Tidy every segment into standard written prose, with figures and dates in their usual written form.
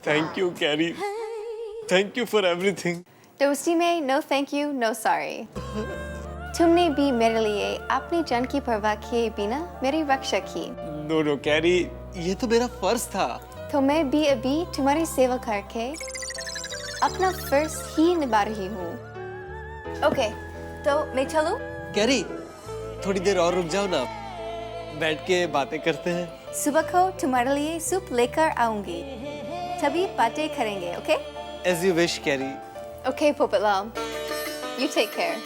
Thank you Carrie, thank you for everything. दोस्ती में no thank you no sorry. तुमने भी मेरे लिए अपनी जान की परवाह किए बिना मेरी रक्षा की। नो नो कैरी, ये तो मेरा फर्ज था। तो मैं भी अभी तुम्हारी सेवा करके अपना फर्ज ही निभा रही हूँ। ओके, तो मैं चलूं? कैरी, थोड़ी देर और रुक जाओ ना, बैठ के बातें करते हैं। सुबह को तुम्हारे लिए सूप लेकर आऊंगी, तभी बातें करेंगे। Okay? As you wish, carry. Okay, Popetlal. You take care.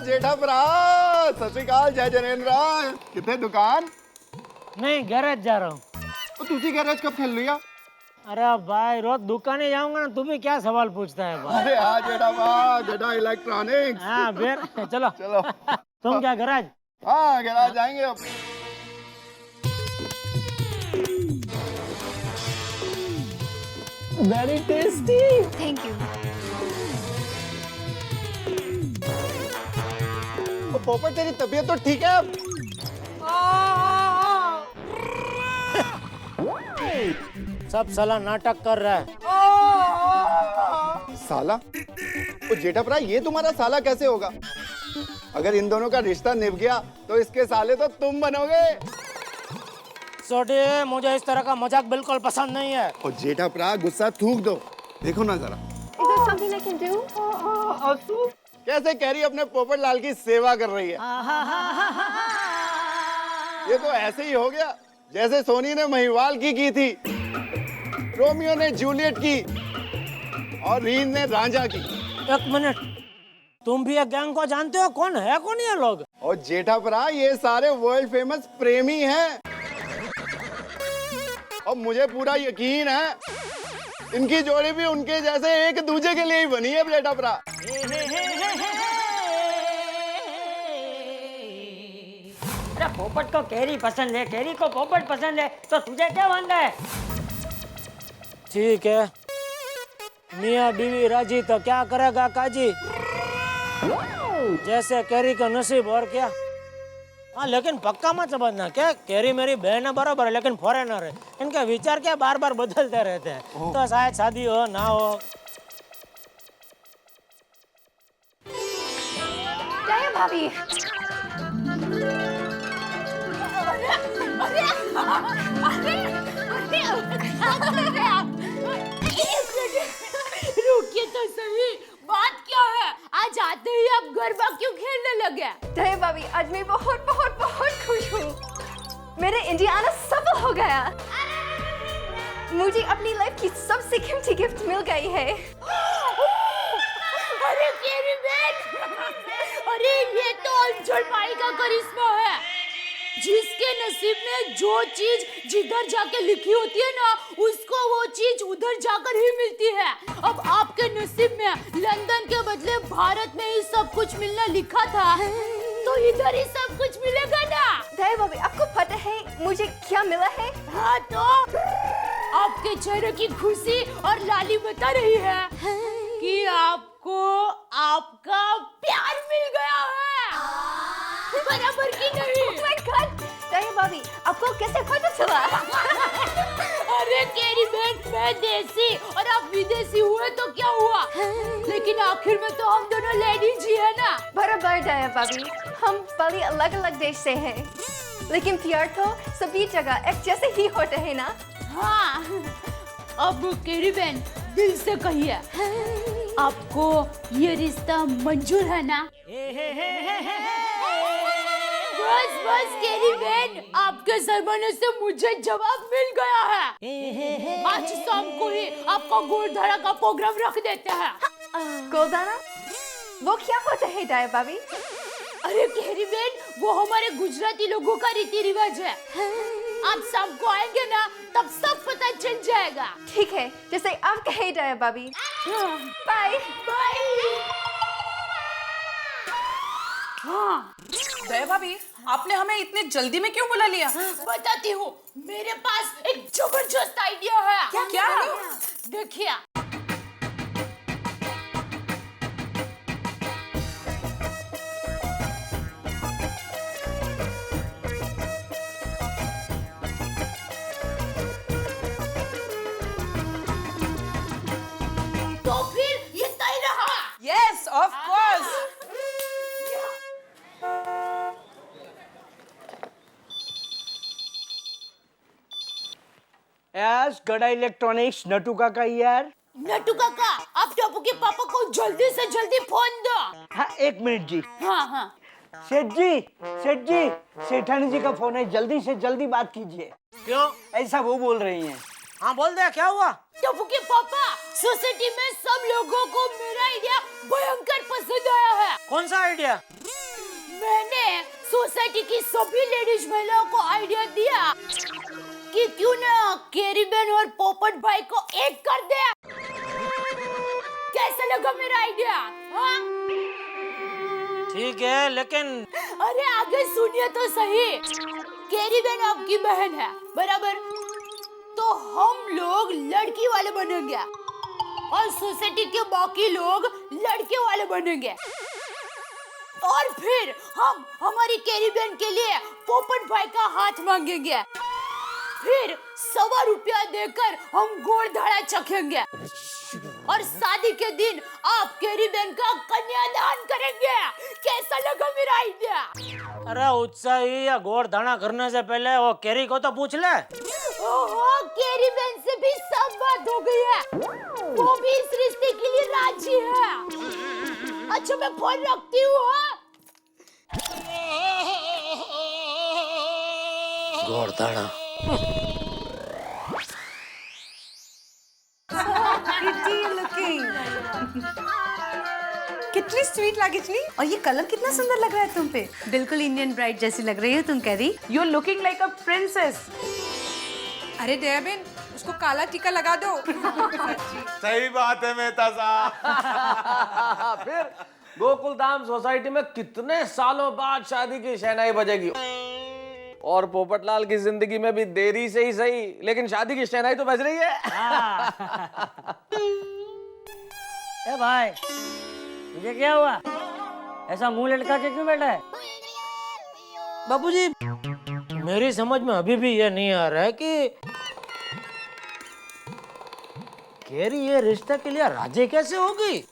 जेठा भरा, सत श्री अकाल, जय जनेन्द्र। कितने दुकान? नहीं, गैरेज जा रहा हूँ। तो तुझी गैरेज कब खोल लिया? अरे भाई, रोज दुकाने जाऊंगा ना, तू भी क्या सवाल पूछता है भाई? अरे हाँ जेठा भरा, जेठा इलेक्ट्रॉनिक्स। हाँ फिर चलो चलो। तुम क्या गैराज? हाँ गैराज जाएंगे अब। Very tasty. Thank you. तो पोपट तेरी तबीयत तो ठीक है अब? सब साला नाटक कर रहा है। साला? तो जेठा भरा, ये तुम्हारा साला कैसे होगा? अगर इन दोनों का रिश्ता निभ गया तो इसके साले तो तुम बनोगे। सोटी, मुझे इस तरह का मजाक बिल्कुल पसंद नहीं है। और जेठा भरा, गुस्सा थूक दो। देखो ना जरा, Is there something I can do? कैसे कैरी अपने पोपट लाल की सेवा कर रही है। ये तो ऐसे ही हो गया जैसे सोनी ने महिवाल की थी, रोमियो ने जूलियट की और रीन ने रांझा की। एक मिनट, तुम भी एक गैंग को जानते हो? कौन है कौन ये लोग? और जेठा भरा, ये सारे वर्ल्ड फेमस प्रेमी हैं और मुझे पूरा यकीन है इनकी जोड़ी भी उनके जैसे एक दूसरे के लिए ही बनी है। जेठा भरा, अरे पोपट को कैरी पसंद है, कैरी को पोपट पसंद है, तो तुझे क्या वांदा है? ठीक है, मियाँ बीवी राजी तो क्या करेगा काजी, जैसे कैरी का नसीब और क्या। हाँ लेकिन पक्का मत समझना क्या कैरी मेरी बहन है बराबर है, लेकिन फॉरेनर है, इनके विचार क्या बार बार बदलते रहते हैं, तो शायद शादी हो ना हो। Jaya Bobby. रुकिए तो सही, बात क्या है? आज आते ही आप गरबा क्यों खेलने लगे? जया भाभी, आज मैं बहुत बहुत बहुत खुश हूँ। मेरा इंडिया आना सफल हो गया। मुझे अपनी लाइफ की सबसे कीमती गिफ्ट मिल गई है। अरे केरी बहन, अरे ये तो अंजल माई का करिश्मा है। जिसके नसीब में जो चीज जिधर जाके लिखी होती है ना, उसको वो चीज उधर जाकर ही मिलती है। अब आपके नसीब में लंदन के बदले भारत में ही सब कुछ मिलना लिखा था, तो इधर ही सब कुछ मिलेगा ना। जया भाभी, आपको पता है मुझे क्या मिला है? हाँ तो आपके चेहरे की खुशी और लाली बता रही है कि आपको आपका प्यार मिल गया है। बराबर की नहीं? Oh my God! जया भाभी, आपको कैसे पता चला? अरे केरी बहन, मैं देसी और आप विदेशी हुए तो क्या हुआ, लेकिन आखिर में तो हम दोनों लेडीज ही है ना। बराबर जया भाभी, हम भले अलग अलग देश से हैं, लेकिन प्यार तो सभी जगह एक जैसे ही होते हैं ना। हाँ, अब केरी बहन दिल से कहिए, आपको ये रिश्ता मंजूर है ना? बस बस केरी बहन, आपके सरमने से मुझे जवाब मिल गया है। आज शाम को ही आपका गोलधारा का प्रोग्राम रख देते हैं। गोलदाना वो क्या होता है दाया भाभी? अरे केरी बहन, वो हमारे गुजराती लोगों का रीति रिवाज है। आप शाम को आएंगे ना, तब सब पता चल जाएगा। ठीक है, जैसे आप कहे दाया भाभी। Bye bye. हाँ दया भाभी, आपने हमें इतने जल्दी में क्यों बुला लिया? बताती हूँ, मेरे पास एक जबरदस्त आइडिया है। क्या? देखिए, तो फिर ये तय रहा। Yes of course. यस गड़ा इलेक्ट्रॉनिक्स नटू काका यार। नटू काका, आप टप्पू के पापा को जल्दी से जल्दी फोन दो। हाँ 1 मिनट जी। हाँ हाँ। सेठ जी सेठानी जी का फोन है, जल्दी से जल्दी बात कीजिए। क्यों? ऐसा वो बोल रही हैं। हाँ बोल दे, क्या हुआ? टप्पू के पापा, सोसाइटी में सब लोगों को मेरा आइडिया भयंकर पसंद आया है। कौन सा आइडिया? मैंने सोसाइटी की सभी लेडीज महिलाओं को आइडिया दिया कि क्यों ना केरीबेन और पोपट भाई को एक कर दे। कैसा लगा मेरा आइडिया? हाँ? ठीक है, लेकिन अरे आगे सुनिए तो सही। केरीबेन आपकी बहन है, बराबर? तो हम लोग लड़की वाले बनेंगे और सोसाइटी के बाकी लोग लड़के वाले बनेंगे। और फिर हम हमारी केरीबेन के लिए पोपट भाई का हाथ मांगेंगे। फिर 100 रुपया देकर हम गोलधारा चखेंगे और शादी के दिन आप केरीबेन का कन्यादान करेंगे। कैसा लगा मेरा आइडिया? अरे उत्साही या गोलधारा करने से पहले वो केरी को तो पूछ ले। ओहो, केरीबेन से भी सब बात हो गई है, वो भी इस रिश्ते के लिए राजी है। अच्छा मैं फोन रखती हूँ। गोलधारा कितनी स्वीट लगी चली, और ये कलर कितना सुंदर लग रहा है तुम पे। बिल्कुल इंडियन ब्राइड जैसी लग रही हो तुम carry. You looking like a princess. अरे दया बहन, उसको काला टीका लगा दो। सही बात है मेहता साहब। फिर गोकुल धाम सोसाइटी में कितने सालों बाद शादी की शहनाई बजेगी, और पोपटलाल की जिंदगी में भी देरी से ही सही, लेकिन शादी की शहनाई तो बज रही है। ए भाई, तुझे क्या हुआ? ऐसा मुंह लटका के क्यों बैठा है? बाबूजी, मेरी समझ में अभी भी ये नहीं आ रहा है कि केरी ये रिश्ते के लिए राजी कैसे होगी।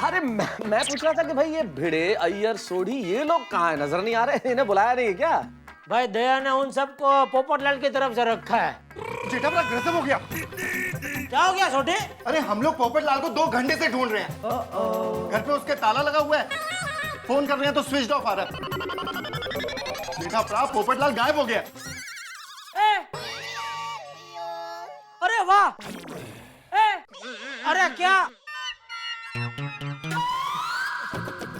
अरे मैं पूछ रहा था कि भाई ये भिड़े अय्यर सोढ़ी ये लोग कहाँ हैं? नजर नहीं आ रहे, इन्हें बुलाया नहीं है क्या? भाई दया ने उन सबको पोपटलाल की तरफ से रखा है। जेठा बड़ा गजब हो गया। क्या हो गया छोटे? अरे हम लोग पोपटलाल को 2 घंटे से ढूंढ रहे हैं। घर पे उसके ताला लगा हुआ है, फोन कर रहे हैं तो स्विच ऑफ आ रहा है। जेठा बड़ा पोपटलाल गायब हो गया। अरे वाह! अरे क्या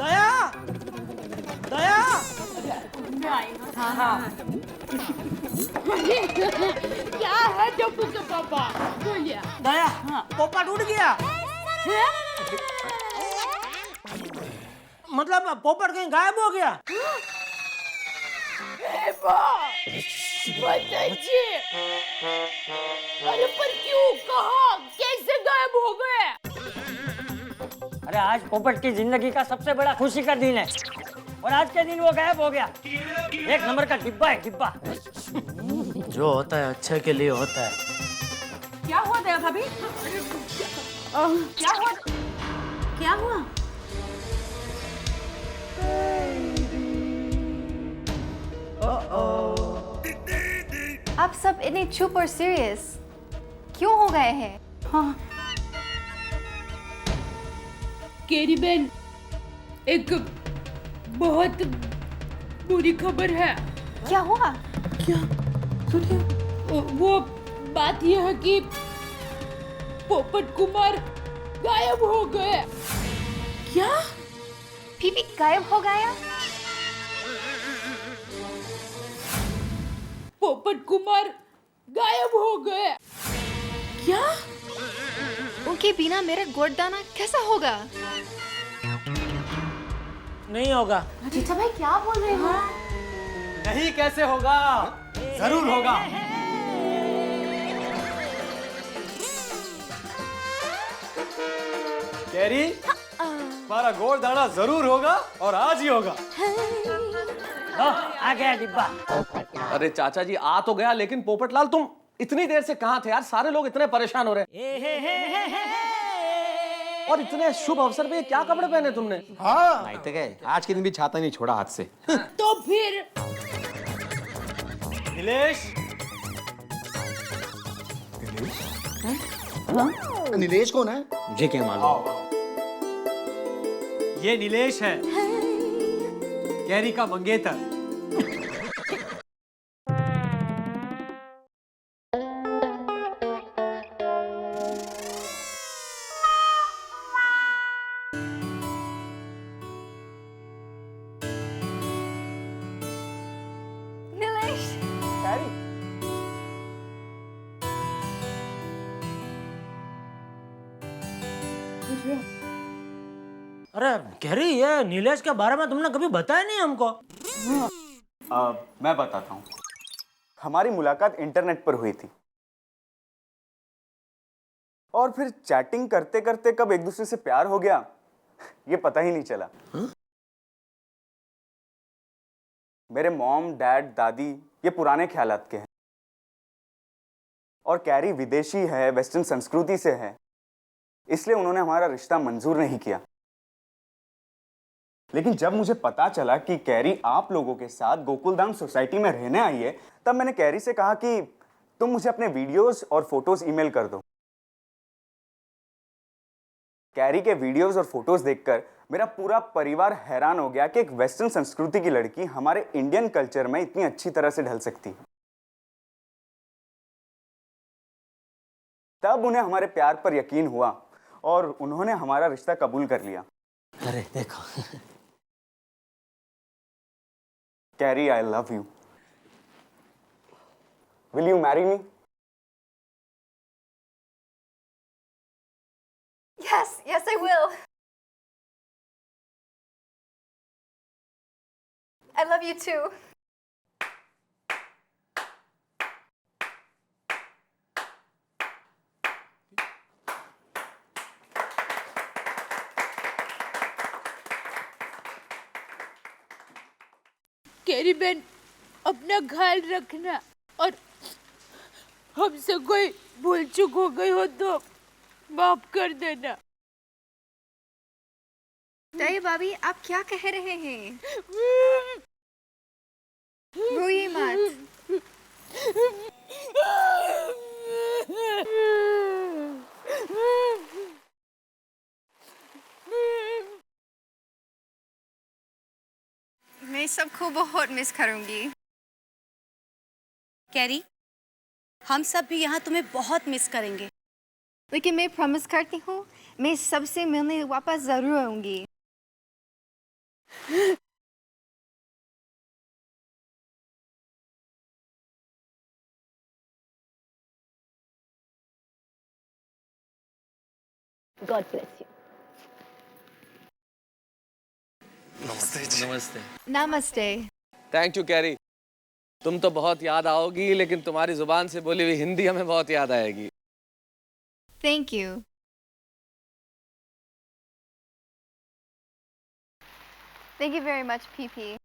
दया दया क्या है टप्पू के पापा? बोलिए। दया, पोपट उड़ गया। मतलब पोपट कहीं गायब हो गया। बताइए। अरे पर क्यों, कहाँ, कैसे गायब हो गए? अरे आज पोपट की जिंदगी का सबसे बड़ा खुशी का दिन है, और आज के दिन वो गायब हो गया। 1 नंबर का डिब्बा है, डिब्बा। जो होता है अच्छे के लिए होता है। क्या हुआ दया भाभी? क्या हुआ? क्या हुआ? आप सब इतने चुप और सीरियस क्यों हो गए हैं? केरी बहन, एक बहुत बुरी खबर है। क्या हुआ? वो बात यह है कि पोपट कुमार गायब हो गए। क्या? पीपी गायब हो गया? पोपट कुमार गायब हो गए। क्या? उनके बिना मेरा गोदाना कैसा होगा? नहीं होगा। जीजा भाई क्या बोल रहे हो? नहीं कैसे होगा? जरूर होगा। कैरी, हमारा गोल्ड जरूर होगा और आज ही होगा। आ गया डिब्बा। अरे चाचा जी आ तो गया, लेकिन पोपटलाल तुम इतनी देर से कहाँ थे यार? सारे लोग इतने परेशान हो रहे हैं। और इतने शुभ अवसर पे क्या कपड़े पहने तुमने? हाँ नहीं तो गए, आज के दिन भी छाता नहीं छोड़ा हाथ से। तो फिर नीलेश, नीलेश कौन है? मुझे क्या मालूम। ये नीलेश है, कैरी का मंगेतर। नीलेश, अरे कैरी, ये नीलेश के बारे में तुमने कभी बताया नहीं हमको। मैं बताता हूँ। हमारी मुलाकात इंटरनेट पर हुई थी और फिर चैटिंग करते करते कब एक दूसरे से प्यार हो गया ये पता ही नहीं चला। मेरे मॉम, डैड, दादी ये पुराने ख्यालात के हैं और कैरी विदेशी है, वेस्टर्न संस्कृति से है, इसलिए उन्होंने हमारा रिश्ता मंजूर नहीं किया। लेकिन जब मुझे पता चला कि कैरी आप लोगों के साथ गोकुलधाम सोसाइटी में रहने आई है, तब मैंने कैरी से कहा कि तुम मुझे अपने वीडियोस और फोटोज ईमेल कर दो। कैरी के वीडियोस और फोटोज देखकर मेरा पूरा परिवार हैरान हो गया कि एक वेस्टर्न संस्कृति की लड़की हमारे इंडियन कल्चर में इतनी अच्छी तरह से ढल सकती है। तब उन्हें हमारे प्यार पर यकीन हुआ और उन्होंने हमारा रिश्ता कबूल कर लिया। अरे देखो। Carry, I love you. Will you marry me? yes, yes I will. I love you too. Carry बहन, अपना ख्याल रखना और हमसे कोई भूल चूक हो गई हो तो माफ कर देना। दही भाभी, आप क्या कह रहे हैं? रोइए मत। मैं सबको बहुत मिस करूंगी। कैरी, हम सब भी यहाँ तुम्हें बहुत मिस करेंगे। लेकिन मैं प्रॉमिस करती हूँ, मैं सबसे मिलने वापस जरूर आऊंगी। God bless you. नमस्ते जी। नमस्ते। नमस्ते। Thank you carry. तुम तो बहुत याद आओगी, लेकिन तुम्हारी जुबान से बोली हुई हिंदी हमें बहुत याद आएगी। Thank you. Thank you very much, PP.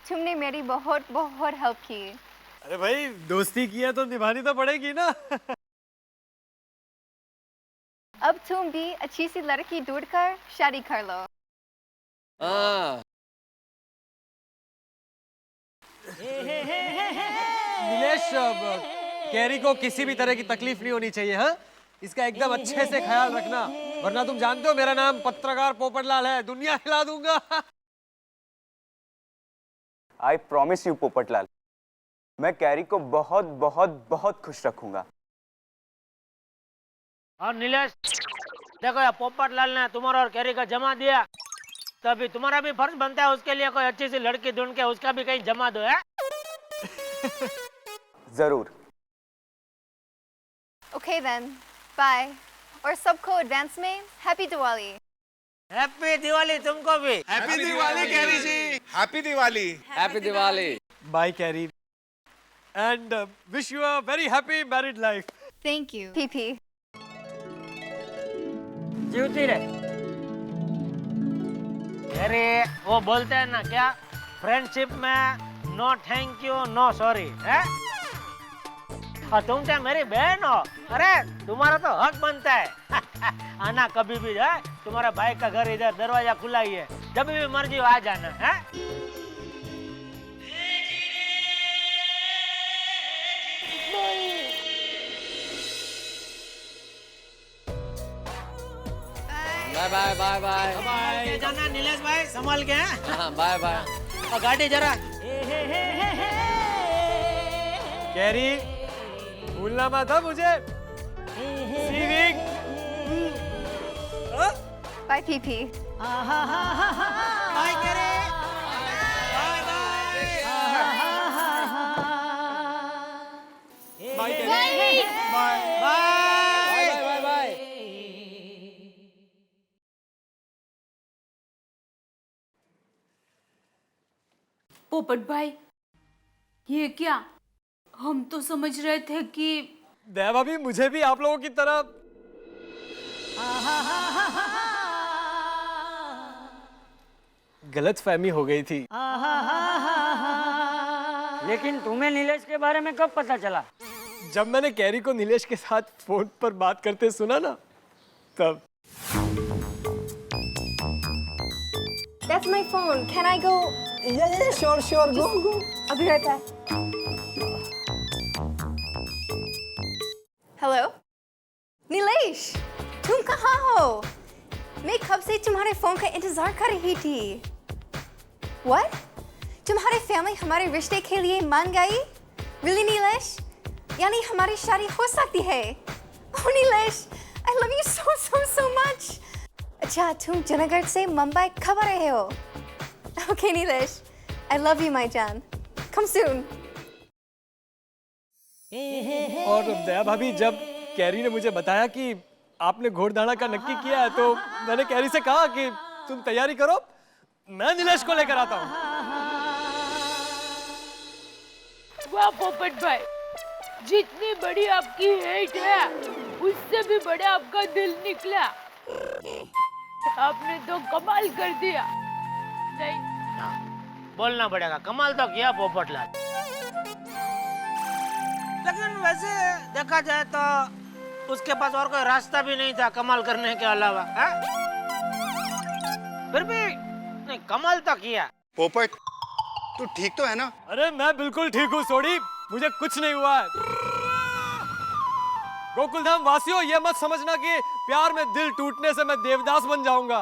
तुमने मेरी बहुत बहुत हेल्प की। अरे भाई, दोस्ती की है तो निभानी तो पड़ेगी ना। अब तुम भी अच्छी सी लड़की ढूंढकर शादी कर लो। हाँ। नीलेश, कैरी को किसी भी तरह की तकलीफ नहीं होनी चाहिए। हाँ, इसका एकदम अच्छे से ख्याल रखना, वरना तुम जानते हो मेरा नाम पत्रकार पोपटलाल है, दुनिया हिला दूंगा। आई प्रॉमिस यू पोपटलाल, मैं कैरी को बहुत बहुत बहुत खुश रखूंगा। और नीलेश, देखो यार, पोपटलाल ने तुम्हारा और कैरी का जमा दिया, तभी तुम्हारा भी फर्ज बनता है उसके लिए कोई अच्छी सी लड़की ढूंढ के उसका भी कहीं जमा दो है। जरूर। Okay then, bye. और सबको एडवांस में हैप्पी दिवाली। हैप्पी दिवाली तुमको भी। Happy Diwali Carrie ji. Happy Diwali. Happy Diwali. Bye Carrie, and wish you a very happy married life. Thank you. PP. जीवती रहे। अरे वो बोलते हैं ना क्या, फ्रेंडशिप में no thank you no sorry है। और तुम क्या मेरी बहन हो, अरे तुम्हारा तो हक बनता है। आना कभी भी है, तुम्हारा भाई का घर इधर, दरवाजा खुला ही है, जब भी मर्जी आ जाना है। Bye bye bye bye bye. जाना नीलेश भाई, संभाल के। हाँ बाय बाय। और गाड़ी जरा। कैरी, भूलना मत था मुझे। Bye PP. Bye Carrie. Bye bye. Bye Carrie. Bye bye bye bye. Popat भाई, ये क्या? हम तो समझ रहे थे कि दया भाभी, मुझे भी आप लोगों की तरह गलत फहमी हो गई थी। लेकिन तुम्हें नीलेश के बारे में कब पता चला? जब मैंने कैरी को नीलेश के साथ फोन पर बात करते सुना ना, तब। That's my phone. Can I go? Yeah, sure, go. I'll be right back. Hello? Nilesh, तुम कहाँ हो? मैं कब से तुम्हारे फोन का इंतजार कर रही थी। What? तुम्हारी फैमिली हमारे रिश्ते के लिए मान गई? Really नीलेश? यानी हमारी शादी हो सकती है? Oh Nilesh, I love you so much. अच्छा, तुम जूनागढ़ से मुंबई कब आ रहे हो? Okay Nilesh, I love you my जान. Come soon. और दया भाभी, जब कैरी ने मुझे बताया कि आपने घोड़दौड़ा का नक्की किया है, तो मैंने कैरी से कहा कि तुम तैयारी करो, मैं नीलेश को लेकर आता हूँ। वाह पोपट भाई, जितनी बड़ी आपकी हेट है, उससे भी बड़ा आपका दिल निकला। आपने तो कमाल कर दिया। नहीं बोलना पड़ेगा, कमाल तो किया पोपटलाल। लेकिन वैसे देखा जाए तो उसके पास और कोई रास्ता भी नहीं था कमाल करने के अलावा, है? फिर भी नहीं, कमाल तो किया। पोपट, तू ठीक तो है ना? अरे मैं बिल्कुल ठीक हूँ सोडी, मुझे कुछ नहीं हुआ है। गोकुलधाम वासियों, ये मत समझना कि प्यार में दिल टूटने से मैं देवदास बन जाऊंगा।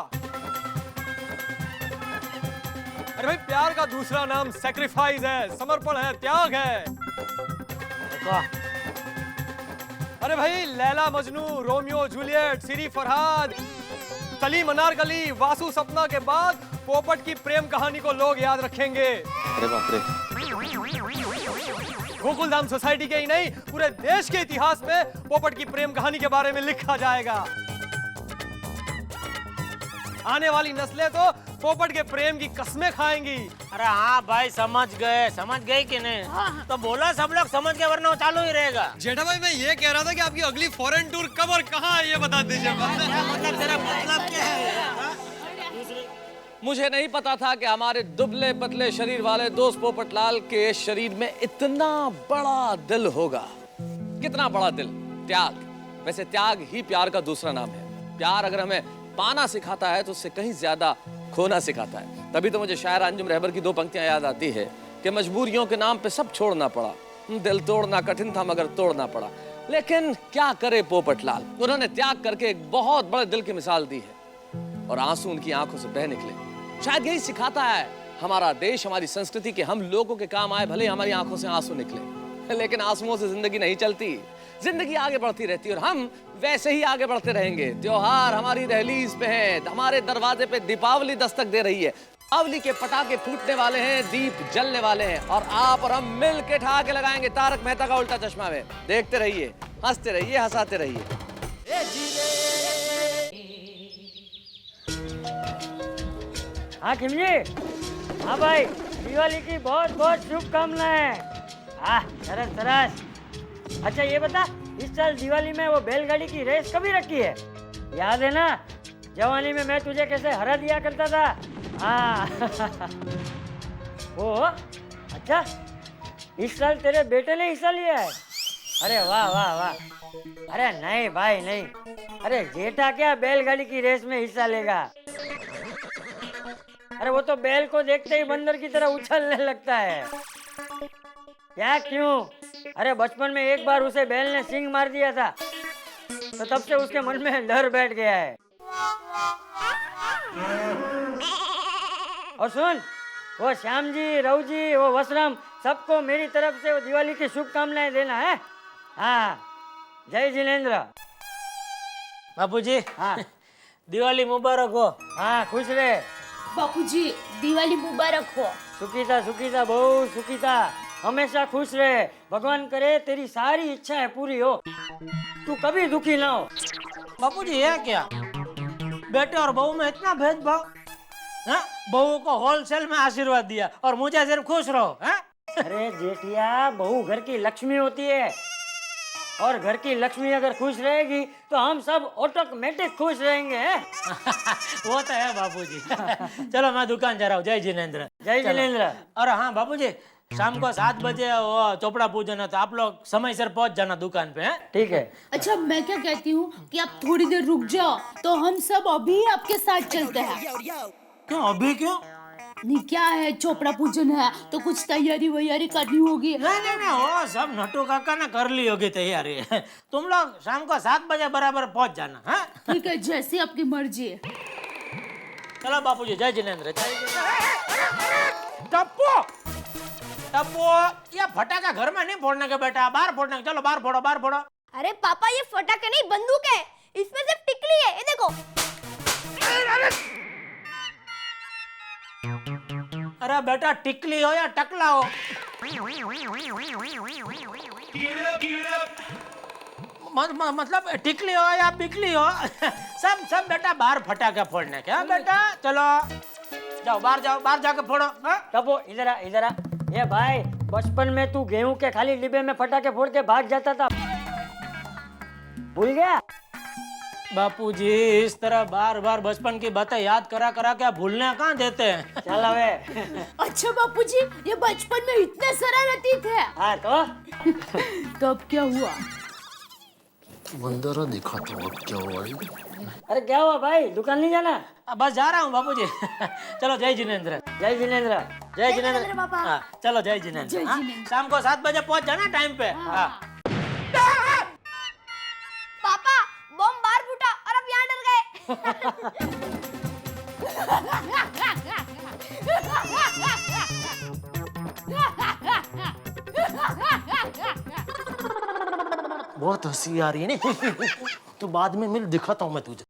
अरे भाई, प्यार का दूसरा नाम सैक्रिफाइस है, समर्पण है, त्याग है। अरे भाई, लैला मजनू, रोमियो जूलियट, सिरी फरहाद, सलीम अनारकली, वासु सपना के बाद पोपट की प्रेम कहानी को लोग याद रखेंगे। अरे बाप रे। गोकुलधाम सोसाइटी के ही नहीं, पूरे देश के इतिहास में पोपट की प्रेम कहानी के बारे में लिखा जाएगा। आने वाली नस्लें तो पोपट के प्रेम की कस्में खाएंगी। अरे हाँ भाई, समझ गए कि नहीं? हाँ। तो बोला सब लोग समझ गए, वरना चालू ही रहेगा। जेठा भाई, मैं ये कह रहा था कि आपकी अगली फॉरेन टूर कब और कहाँ है, ये बता दीजिए। मतलब तेरा मतलब क्या है? मुझे नहीं पता था कि हमारे दुबले पतले शरीर वाले दोस्त पोपटलाल के शरीर में इतना बड़ा दिल होगा। कितना बड़ा दिल? त्याग। वैसे त्याग ही प्यार का दूसरा नाम है। प्यार अगर हमें पाना सिखाता है तो उससे कहीं ज्यादा खोना सिखाता है। तभी तो मुझे शायर अंजुम रहबर की दो पंक्तियां याद आती है कि मजबूरियों के नाम पे सब छोड़ना पड़ा, दिल तोड़ना कठिन था मगर तोड़ना पड़ा। लेकिन क्या करे पोपटलाल, उन्होंने त्याग करके एक बहुत बड़े दिल की मिसाल दी है और आंसू उनकी आंखों से बह निकले। शायद यही सिखाता है हमारा देश, हमारी संस्कृति के हम लोगों के काम आए, भले हमारी आंखों से आंसू निकले, लेकिन आंसुओं से जिंदगी नहीं चलती। जिंदगी आगे बढ़ती रहती है और हम वैसे ही आगे बढ़ते रहेंगे। त्योहार हमारी दहलीज पे है, हमारे दरवाजे पे दीपावली दस्तक दे रही है। दीपावली के पटाखे फूटने वाले हैं, दीप जलने वाले हैं और आप और हम मिल के ठहाके लगाएंगे तारक मेहता का उल्टा चश्मा में। देखते रहिए, हंसते रहिए, हंसाते रहिए। हाँ खिमजी, हाँ भाई, दिवाली की बहुत बहुत शुभकामनाएं। हाँ सरस सरस। अच्छा ये बता, इस साल दिवाली में वो बैलगाड़ी की रेस कभी रखी है? याद है ना, जवानी में मैं तुझे कैसे हरा दिया करता था। हाँ वो अच्छा, इस साल तेरे बेटे ने हिस्सा लिया है? अरे वाह वाह वाह। अरे नहीं भाई नहीं, अरे जेठा क्या बैलगाड़ी की रेस में हिस्सा लेगा? अरे वो तो बैल को देखते ही बंदर की तरह उछलने लगता है। क्या क्यों? अरे बचपन में एक बार उसे बैल ने सींग मार दिया था, तो तब से उसके मन में डर बैठ गया है। और सुन, वो श्याम जी, रऊ जी, वो वसराम, सबको मेरी तरफ से वो दिवाली की शुभकामनाएं देना है। हाँ, जय जिनेंद्र। बापूजी, हाँ दिवाली मुबारक हो। हाँ खुश रहे। बापूजी, दिवाली मुबारक हो। सुखी था बहू, सुखी था, हमेशा खुश रहे। भगवान करे तेरी सारी इच्छाएं पूरी हो, तू कभी दुखी ना हो। बापूजी है क्या, बेटे और बहू में इतना भेदभाव? हाँ, बहू को होलसेल में आशीर्वाद दिया और मुझे सिर्फ खुश रहो। हाँ? अरे जेठिया, बहू घर की लक्ष्मी होती है और घर की लक्ष्मी अगर खुश रहेगी तो हम सब ऑटोमेटिक खुश रहेंगे। वो तो है बापूजी। चलो मैं दुकान जा रहा हूँ। जय जिनेंद्र। जय जिनेंद्र। और हाँ बापूजी, शाम को 7 बजे वो चोपड़ा पूजन है, तो आप लोग समय से पहुंच जाना दुकान पे। ठीक है। अच्छा मैं क्या कहती हूँ कि आप थोड़ी देर रुक जाओ, तो हम सब अभी आपके साथ चलते हैं। क्यों अभी क्यों? नहीं क्या है, चोपड़ा पूजन है तो कुछ तैयारी वैयारी करनी होगी। नहीं वो सब नटू काका ने कर ली होगी तैयारी। तुम लोग शाम को 7 बजे बराबर पहुंच जाना। हाँ ठीक है, जैसे आपकी मर्जी है। चलो बापूजी, जय जिनेंद्र। टप्पू टप्पू, ये फटाका घर में नहीं फोड़ने का बेटा, बाहर फोड़ने का। चलो बाहर फोड़ो, बाहर फोड़ो। अरे पापा, ये फटाके नहीं बंदूक है, इसमें सिर्फ टिकली है, ये देखो। अरे बेटा, टिकली हो या टकला हो, मतलब टिकली हो या बिकली हो, सब बेटा बाहर फटाके फोड़ने के। बेटा चलो जाओ, बाहर जाओ, बाहर जाके फोड़ो। तब इधर आ, इधर आ। ये भाई, बचपन में तू गेहूं के खाली डिब्बे में फटाके फोड़ के भाग जाता था, भूल गया? बापूजी, इस तरह बार बार बचपन की बातें याद करा करा क्या भूलने कहाँ देते हैं। चल हवे। अच्छा बापूजी, ये बचपन में इतने शरारती थे। हाँ तो तब क्या हुआ? बंदर दिखा तो अब क्या हुआ? अरे क्या हुआ भाई, दुकान नहीं जाना? बस जा रहा हूँ बापूजी। चलो जय जिनेंद्र। जय जिनेंद्र। जय जिनेंद्र पापा। हाँ, चलो जय जिनेंद्र। हाँ, शाम को 7 बजे पहुंच जाना टाइम पे। हाँ। पापा, बम बाहर फूटा और अब यहाँ डर गए। बहुत हंसी आ रही है ना। तो बाद में मिल, दिखाता हूँ मैं तुझे।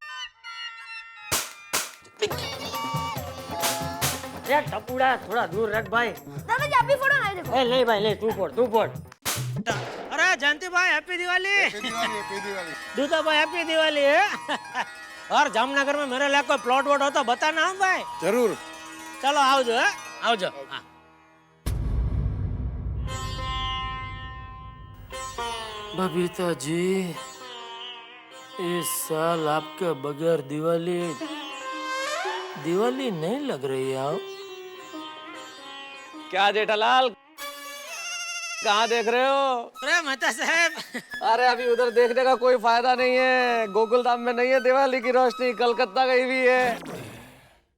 अरे टपुड़ा, थोड़ा दूर रख भाई। दादाजी आप भी फोड़ो ना, ये देखो। ए नहीं भाई, ले तू फोड़, तू फोड़। अरे जयंती भाई, हैप्पी दिवाली। दूधा भाई, हैप्पी दिवाली है। और जामनगर में मेरे लिए कोई प्लॉट वॉट हो तो बताना। हम भाई जरूर। चलो आओ जो है, आओ जो। हाँ। बबीता जी, इस साल आपके बगैर दिवाली नहीं लग रही है। क्या जेठालाल, कहाँ देख रहे हो? अरे मेहता साहब, अरे अभी उधर देखने का कोई फायदा नहीं है, गोकुल धाम में नहीं है दिवाली की रोशनी, कलकत्ता गई हुई है।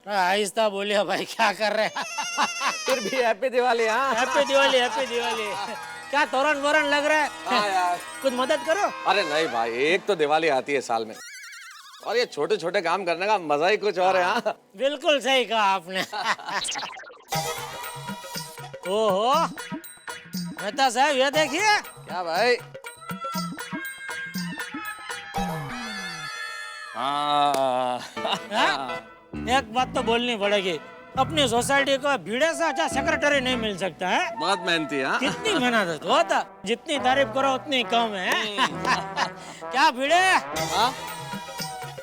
आहिस्ता बोलिए भाई, क्या कर रहे हैं? फिर भी हैप्पी दिवाली। हाँ हैप्पी दिवाली, हैप्पी दिवाली। क्या तोरण वोरण लग रहा है? हाँ यार, कुछ मदद करो। अरे नहीं भाई, एक तो दिवाली आती है साल में, और ये छोटे छोटे काम करने का मजा ही कुछ और है। हाँ बिल्कुल सही कहा आपने। ओहो मेहता साहब, ये देखिए। क्या भाई? एक बात तो बोलनी पड़ेगी, अपनी सोसाइटी को भीड़े से अच्छा सेक्रेटरी नहीं मिल सकता है। बहुत मेहनती है। कितनी मेहनत होता, जितनी तारीफ करो उतनी कम है। क्या भीड़े?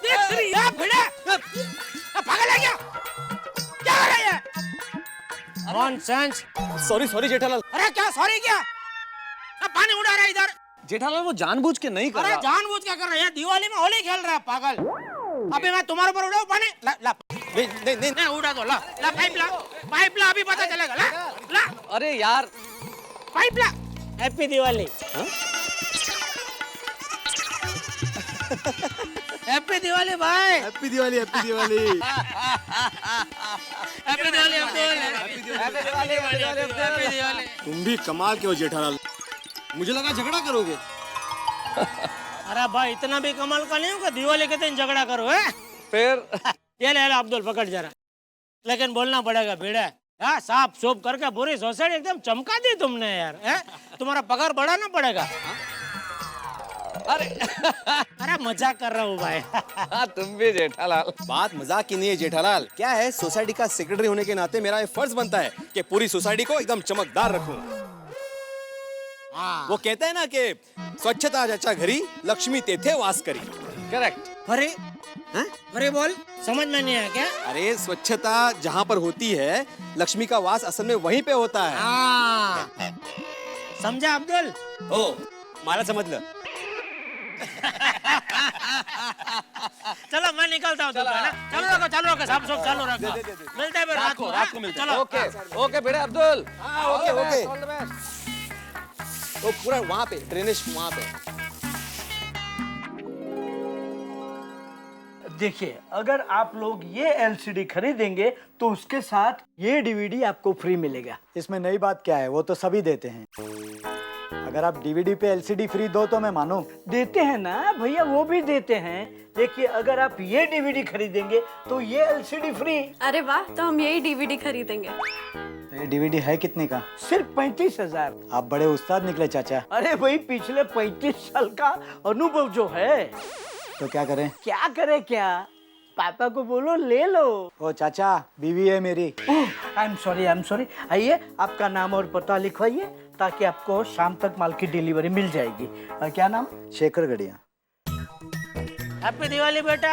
देख रही है भीड़े? पागल है क्या? क्या कर रही है? नॉनसेंस। सॉरी जेठालाल। अरे क्या सॉरी क्या? पानी उड़ा रहा है इधर। जेठालाल वो जानबूझ के नहीं कर अरे रहा। जानबूझ क्या कर रहा है? दिवाली में होली खेल रहा है पागल। अभी मैं तुम्हारे ऊपर उड़ाऊं पानी? ला ला नहीं उड़ा दो। ला पाइप ला अभी पता चलेगा। ला अरे यार, पाइप ला। हैप्पी दिवाली। हैप्पी दिवाली भाई। Happy Diwali happy Diwali happy Diwali. तुम भी कमाल के हो जेठालाल, मुझे लगा झगड़ा करोगे। अरे भाई इतना भी कमाल का नहीं होगा, दिवाली के दिन झगड़ा करो है? फिर ये ले अब्दुल पकड़ जरा। लेकिन बोलना पड़ेगा भीड़े, हाँ साफ सूफ करके पूरी सोसाइटी एकदम चमका दी तुमने यार। है तुम्हारा पगार बढ़ाना पड़ेगा। अरे मजाक कर रहा हूँ भाई। हाँ तुम भी जेठालाल। बात मजाक की नहीं है जेठालाल, क्या है सोसाइटी का सेक्रेटरी होने के नाते मेरा ये फर्ज बनता है कि पूरी सोसाइटी को एकदम चमकदार रखूं। वो कहते हैं ना कि स्वच्छता जचा घरी लक्ष्मी तेथे वास करी। करेक्ट। अरे अरे बोल, समझ में नहीं आया क्या? अरे स्वच्छता जहाँ पर होती है, लक्ष्मी का वास असल में वहीं पे होता है। समझा अब्दुल? ओ मारा समझ लो। चलो मैं निकलता हूँ। चालू रखो साफ सूफ चालू रखो। मिलते हैं फिर रात को मिलते हैं। ओके ओके बेटे अब्दुल। ओके तो पूरा वहाँ पे ड्रेनेज वहाँ पे। देखिए, अगर आप लोग ये एलसीडी खरीदेंगे तो उसके साथ ये डीवीडी आपको फ्री मिलेगा। इसमें नई बात क्या है, वो तो सभी देते हैं। अगर आप डीवीडी पे एलसीडी फ्री दो तो मैं मानूं। देते हैं ना भैया, वो भी देते हैं। देखिए, अगर आप ये डीवीडी खरीदेंगे तो ये एलसीडी फ्री। अरे वाह, तो हम यही डीवीडी खरीदेंगे। तो ये डीवीडी है कितने का? सिर्फ 35,000। आप बड़े उस्ताद निकले चाचा। अरे भाई, पिछले 35 साल का अनुभव जो है। तो क्या करें? क्या पापा को बोलो ले लो। ओ चाचा, बीवी है मेरी। I am sorry. आइए, आपका नाम और पता लिखवाइए ताकि आपको शाम तक माल की डिलीवरी मिल जाएगी। और क्या नाम? शेखर गड़िया। हैप्पी दिवाली बेटा।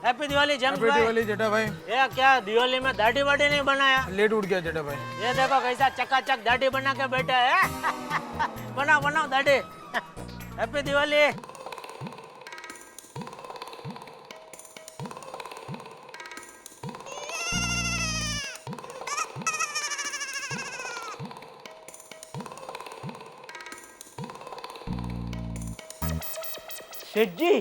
हैप्पी दिवाली जेम्स भाई। हैप्पी दिवाली जेठा भाई। ये क्या दिवाली में दाढ़ी वाड़ी नहीं बनाया? लेट उठ गया जेठा भाई। ये देखो कैसा चकाचक दाढ़ी बना के बैठा है। बनाओ दाढ़ी। हैप्पी दिवाली। सेठ जी,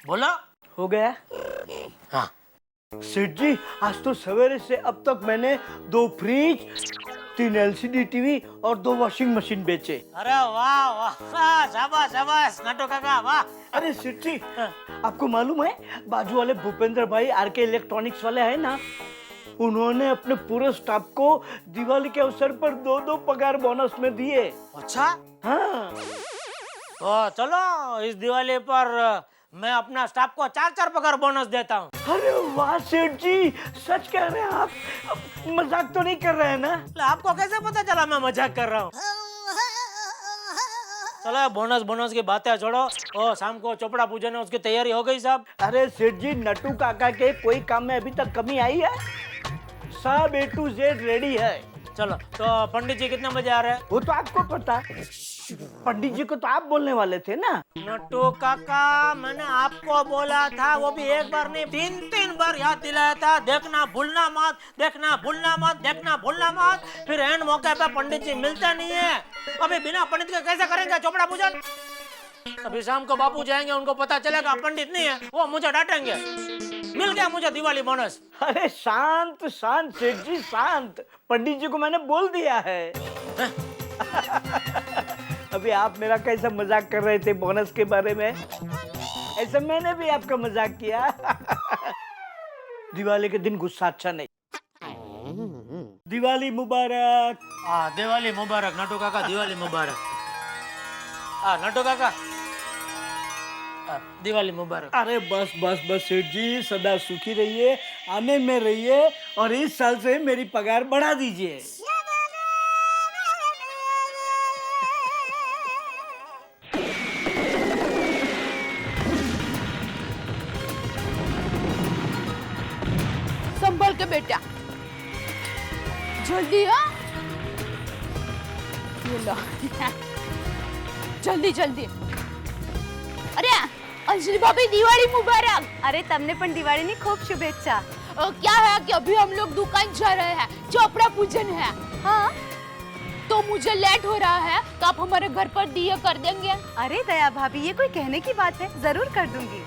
बोलो। हो गया? हाँ। सेठ जी, आज तो सवेरे से अब तक मैंने 2 फ्रिज, 3 एलसीडी टीवी और 2 वॉशिंग मशीन बेचे। अरे वाह शाबाश नटो काका वाह। अरे सेठ जी, आपको मालूम है बाजू वाले भूपेंद्र भाई आरके इलेक्ट्रॉनिक्स वाले हैं ना, उन्होंने अपने पूरे स्टाफ को दिवाली के अवसर पर 2-2 पगार बोनस में दिए। अच्छा? हाँ। तो चलो इस दिवाली पर मैं अपना स्टाफ को 4-4 पगार बोनस देता हूँ। अरे वाह सेठ जी, सच कह रहे हैं आप? मजाक तो नहीं कर रहे हैं ना? आपको कैसे पता चला मैं मजाक कर रहा हूँ? चलो बोनस की बातें छोड़ो। ओ शाम को चोपड़ा पूजन है, उसकी तैयारी हो गई साहब? अरे सेठ जी, नटू काका के कोई काम में अभी तक कमी आई है? सब A to Z रेडी है। चलो तो पंडित जी कितने बजे आ रहे हैं? वो तो आपको पता है। पंडित जी को तो आप बोलने वाले थे ना। नटू काका, मैंने आपको बोला था, वो भी एक बार नहीं 3-3 बार बार याद दिलाया था, देखना भूलना मत, देखना भूलना मत, देखना भूलना मत। फिर एंड मौके पे पंडित जी मिलते नहीं है। अभी बिना पंडित के कैसे करेंगे चोपड़ा पूजन? अभी शाम को बापू जाएंगे, उनको पता चलेगा पंडित नहीं है, वो मुझे डांटेंगे। मिल गया मुझे दिवाली बोनस। अरे शांत शांत सेठ जी शांत, पंडित जी को मैंने बोल दिया है। अभी आप मेरा कैसा मजाक कर रहे थे बोनस के बारे में, ऐसा मैंने भी आपका मजाक किया। दिवाली के दिन गुस्सा अच्छा नहीं। दिवाली मुबारक। हाँ दिवाली मुबारक नटू काका, दिवाली मुबारक। हाँ नटू काका दिवाली मुबारक। अरे बस बस बस सेठ जी, सदा सुखी रहिए, आनंद में रहिए और इस साल से मेरी पगार बढ़ा दीजिए। संभल के बेटा, जल्दी। हाँ ये लो जल्दी जल्दी। अरे अंजलि भाभी दिवाળી मुबारक। अरे તમને પણ દિવાળીની ખૂબ શુભેચ્છા। क्या है कि अभी हम लोग दुकान जा रहे हैं, चोपड़ा पूजन है। हाँ तो मुझे लेट हो रहा है, तो आप हमारे घर पर दिए कर देंगे? अरे दया भाभी, ये कोई कहने की बात है, जरूर कर दूंगी।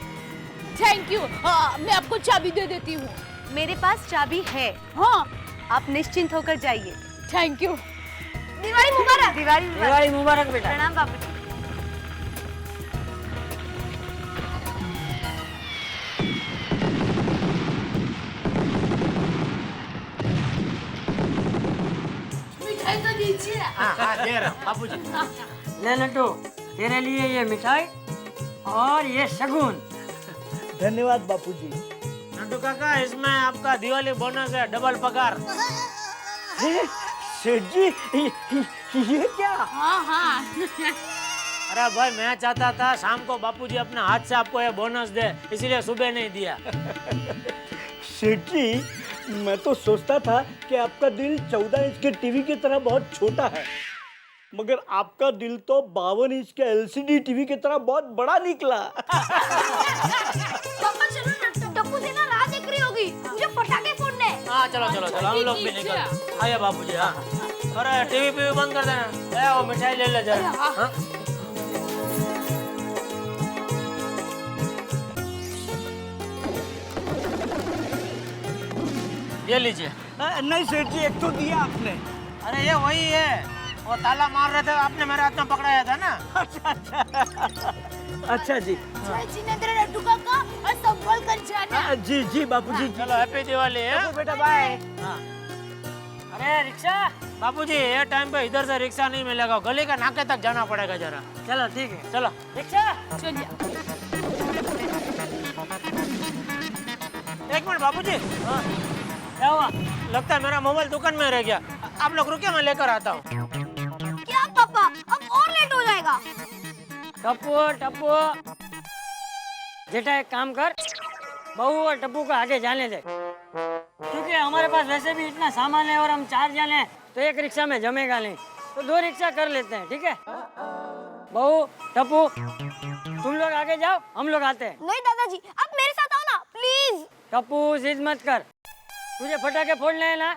Thank you. मैं आपको चाबी दे देती हूँ। मेरे पास चाबी है। हाँ आप निश्चिंत होकर जाइए। Thank you. दिवाली मुबारक। दिवाली मुबारक बेटा। प्रणाम बाबूजी। मिठाई तो दीजिए। हाँ दे रहा हूँ बाबूजी। ले नटू, तेरे लिए ये मिठाई और ये शगुन। धन्यवाद बापूजी। नटू काका इसमें आपका दिवाली बोनस है, डबल पगार। सेठ जी ये क्या? हाँ हाँ। अरे भाई मैं चाहता था शाम को बापूजी अपने हाथ से आपको ये बोनस दे, इसलिए सुबह नहीं दिया। सेठ जी मैं तो सोचता था कि आपका दिल 14 इंच के टीवी की तरह बहुत छोटा है, मगर आपका दिल तो 52 इंच के एलसीडी टीवी की तरह बहुत बड़ा निकला। पापा चलो ना, टप्पू से ना राह देख रही होगी, मुझे पटाखे फोड़ने। हाँ चलो चलो चलो हम लोग भी निकल आइए बाबूजी। हाँ अरे टीवी पीवी बंद कर देना, वो मिठाई ले ले जरा। हाँ? ये लीजिए। नहीं सेठ जी, एक तो दिया आपने। अरे ये वही है, वो ताला मार रहे थे, आपने मेरे हाथ में पकड़ाया था ना। अच्छा जी। जय जिनेंद्र नट्टू काका, और संभल कर जाना। जी जी बापूजी। चलो हैप्पी दिवाली। बेटा बाय। अरे रिक्शा बाबूजी, ये टाइम पे इधर से रिक्शा नहीं मिलेगा, गली के नाके तक जाना पड़ेगा जरा। चलो ठीक है, चलो रिक्शा चलिए। एक मिनट बाबूजी। क्या हुआ? लगता है मेरा मोबाइल दुकान में रह गया, आप लोग रुकिए मैं लेकर आता हूँ। क्या पापा, अब और लेट हो जाएगा। टप्पू टप्पू, जेठा एक काम कर, बहू और टप्पू को आगे जाने दे, क्योंकि हमारे पास वैसे भी इतना सामान है और हम 4 जन हैं, तो एक रिक्शा में जमेगा नहीं, तो 2 रिक्शा कर लेते हैं, ठीक है? बहू टप्पू तुम लोग आगे जाओ, हम लोग आते हैं। नहीं दादाजी, आप मेरे साथ आओ ना प्लीज। टप्पू जिद मत कर, तुझे पटाखे फोड़ने हैं ना?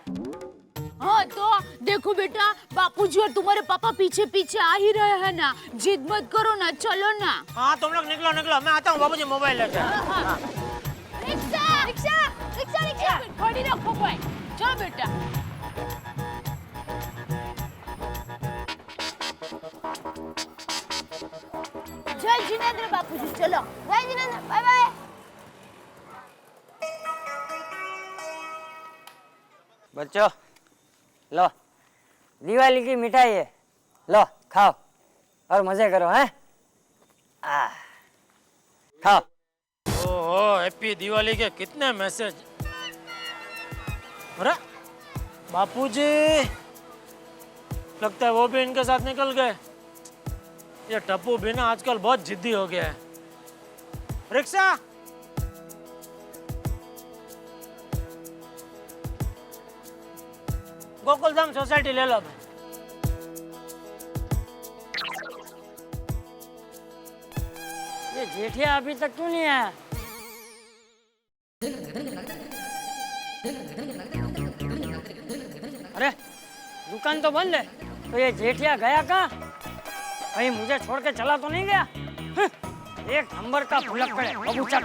हाँ तो देखो बेटा, बापूजी और तुम्हारे पापा पीछे पीछे आ ही रहे हैं ना, जिद मत करो ना, चलो ना। हाँ तुम लोग निकलो निकलो, मैं आता हूँ बाबूजी मोबाइल लेकर। रिक्शा रिक्शा रिक्शा रिक्शा खड़ी रखो भाई, चलो बेटा। जय जिनेंद्र बापूजी, चलो। जय जिनेंद्र, बाय बाय। बच्चों लो, दिवाली की मिठाई है, लो खाओ और मजे करो हैं। खाओ। ओहो हैप्पी दिवाली के कितने मैसेज। अरे बापूजी, लगता है वो भी इनके साथ निकल गए। ये टप्पू भी ना आजकल बहुत जिद्दी हो गया है। रिक्शा गोकुलधाम सोसाइटी ले लो। ये जेठिया अभी तक क्यों नहीं आया? अरे दुकान तो बंद है, तो ये जेठिया गया कहाँ? कहीं मुझे छोड़ के चला तो नहीं गया? एक नंबर का भुलक्कड़ है बबूचक।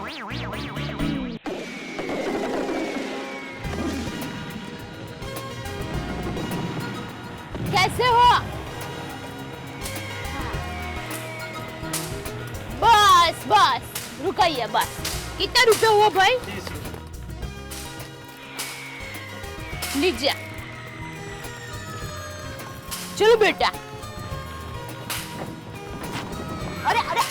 कैसे हो? बस बस रुकाइए बस। कितना रुपए हुआ भाई? लीजिए। चलो बेटा। अरे अरे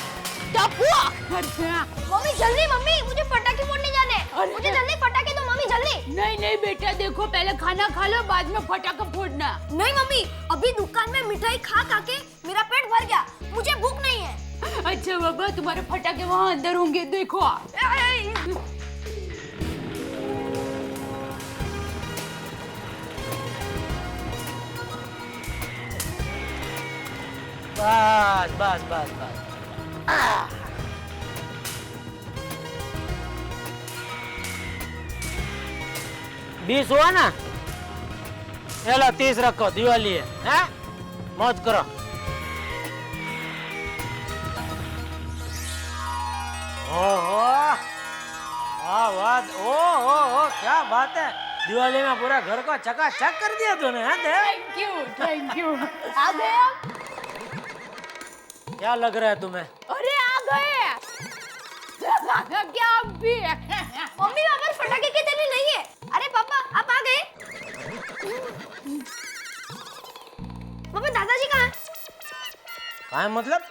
टपुआ। मम्मी जल्दी, मम्मी मुझे पटाखे फोड़ने जाने हैं। मुझे जल्दी पटाखे दो मम्मी, जल्दी। नहीं नहीं बेटा, देखो पहले खाना खा लो, बाद में पटाखा फोड़ना। नहीं मम्मी, अभी दुकान में मिठाई खा खा के मेरा पेट भर गया, मुझे भूख नहीं है। अच्छा बाबा, तुम्हारे पटाखे वहाँ अंदर होंगे, देखो। बस बस बस बस। 20 हुआ ना? चलो 30 रखो, दिवाली है, हैं? मौज करो। ओहो, वाह वाह, ओहो, क्या बात है! दिवाली में पूरा घर को चकाचक कर दिया तूने, हैं देव? Thank you. आ गए आप? क्या लग रहा है तुम्हें? अरे आ गए। क्या आप भी? मम्मी अगर पटाखे की तैयारी नहीं है। अरे पापा आप आ गए? पापा दादाजी कहाँ हैं? कहाँ है मतलब?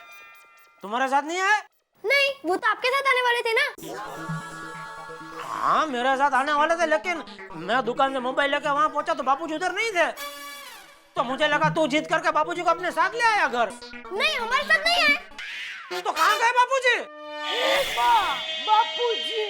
तुम्हारे साथ नहीं आए? नहीं, वो तो आपके साथ आने वाले थे ना। हाँ मेरे साथ आने वाले थे, लेकिन मैं दुकान से मोबाइल लेकर वहाँ पहुंचा तो बापूजी उधर नहीं थे, तो मुझे लगा तू जीत करके बापूजी को अपने साथ ले आया घर। नहीं हमारे साथ नहीं है। तो कहाँ गए बापूजी? बापूजी।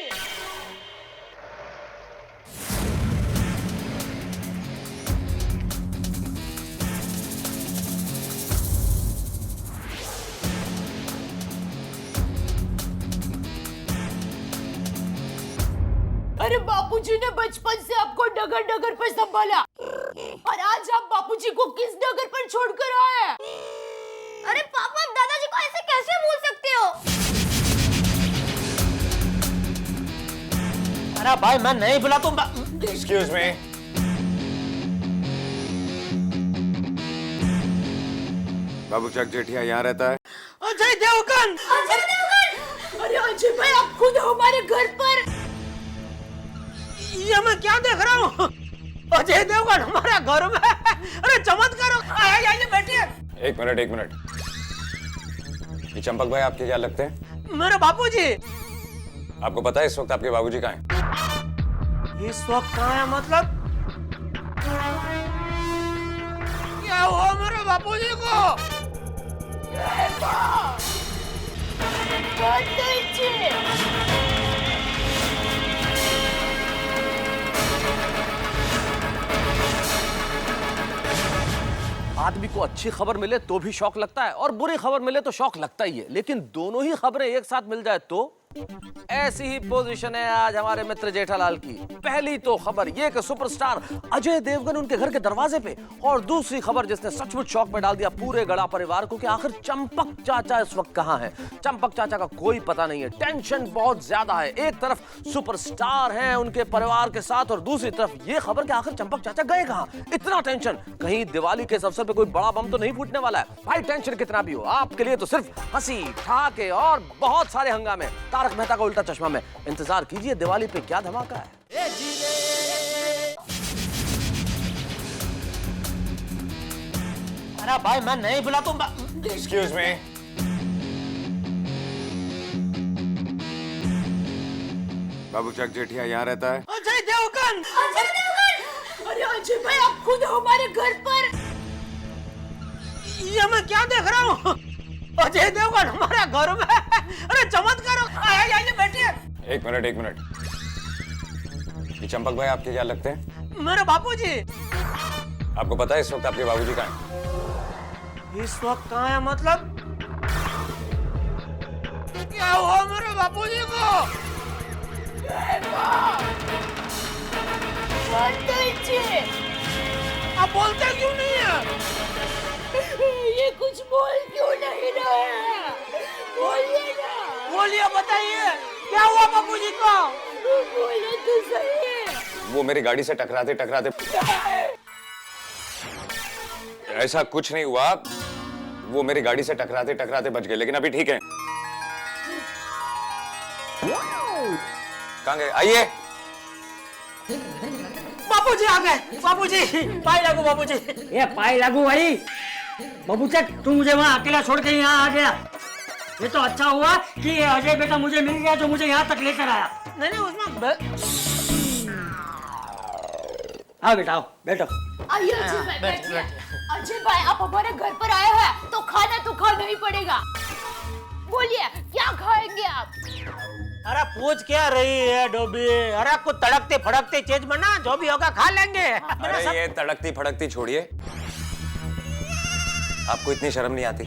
अरे बापूजी ने बचपन से आपको डगर डगर पर संभाला, और आज आप बापूजी को किस डगर पर छोड़कर आए? अरे पापा आप दादाजी को ऐसे कैसे भूल सकते हो? अरे भाई मैं नहीं बुला तुम। Excuse me. बाबूचक जेठिया यहाँ रहता है? अजय देवगन। अरे अजय भाई, आप खुद हमारे घर पर। ये मैं क्या देख रहा हूँ? अजय देवगन हमारे घर में। अरे चमत्कार! आइए बैठिए। एक मिनट। ये चंपक भाई आपके क्या लगते हैं? मेरे बापूजी। आपको पता है इस वक्त आपके बाबूजी कहाँ हैं? इस वक्त कहाँ है मतलब? क्या हुआ मेरे बापूजी को? आदमी को अच्छी खबर मिले तो भी शौक लगता है और बुरी खबर मिले तो शौक लगता ही है, लेकिन दोनों ही खबरें एक साथ मिल जाए तो ऐसी ही पोजीशन है आज हमारे मित्र जेठालाल की। पहली तो खबर ये कि सुपरस्टार अजय देवगन उनके घर के दरवाजे पे, और दूसरी खबर जिसने सचमुच शौक में डाल दिया पूरे गड़ा परिवार को कि आखिर चंपक चाचा इस वक्त कहां है। चंपक चाचा का कोई पता नहीं है, टेंशन बहुत ज्यादा है। एक तरफ सुपरस्टार हैं उनके परिवार के साथ और दूसरी तरफ ये खबर कि आखिर चंपक चाचा गए कहां। इतना टेंशन, कहीं दिवाली के इस अवसर पे कोई बड़ा बम तो नहीं फूटने वाला है। भाई टेंशन कितना भी हो, आपके लिए तो सिर्फ हंसी ठहाके और बहुत सारे हंगामे। तारक मेहता का उल्टा चश्मा में इंतजार कीजिए, दिवाली पे क्या धमाका है। अरे भाई मैं नहीं बुला तुम। Excuse me. बाबूचक जेठिया यहाँ रहता है? अजय देवगन। अरे अजय भाई, आप खुद हमारे घर पर। ये मैं क्या देख रहा हूँ? अजय देवगन हमारे घर में। अरे चमत्कार! आइए बैठिए। एक मिनट। ये चंपक भाई आपके क्या लगते हैं? मेरे बापूजी। आपको पता है इस वक्त आपके बाबूजी कहाँ हैं? इस वक्त कहाँ है मतलब? क्या हुआ मेरे बापूजी को? जान दीजिए। आप बोलते क्यों नहीं है? ये कुछ बोल क्यों नहीं रहे हैं? बोलिए ना। बोलिए, बताइए क्या हुआ बाबूजी को? बोलो तो सही। वो मेरी गाड़ी से टकराते टकराते, ऐसा कुछ नहीं हुआ, वो मेरी गाड़ी से टकराते टकराते बच गए, लेकिन अभी ठीक है। कहाँ गए? आइए। बाबूजी आ गए। बाबूजी पाई लागू। बाबूजी ये पाई लागू भाई। बबूचक तू मुझे वहाँ अकेला छोड़ के यहाँ आ गया। ये तो अच्छा हुआ कि ये अजय बेटा मुझे मिल गया जो मुझे यहाँ तक लेकर आया। नहीं उसमें आओ बेटा, आओ बैठो। आइए अजय भाई, बैठिए। अजय भाई, आप हमारे घर पर आए हैं तो खाना तो खाना ही पड़ेगा। बोलिए क्या खाएंगे आप? अरे पूछ क्या रही है डोबी? अरे कुछ तड़कते फड़कते चीज बना, जो भी होगा खा लेंगे। अरे ये तड़कती फड़कती छोड़िए, आपको इतनी शर्म नहीं आती?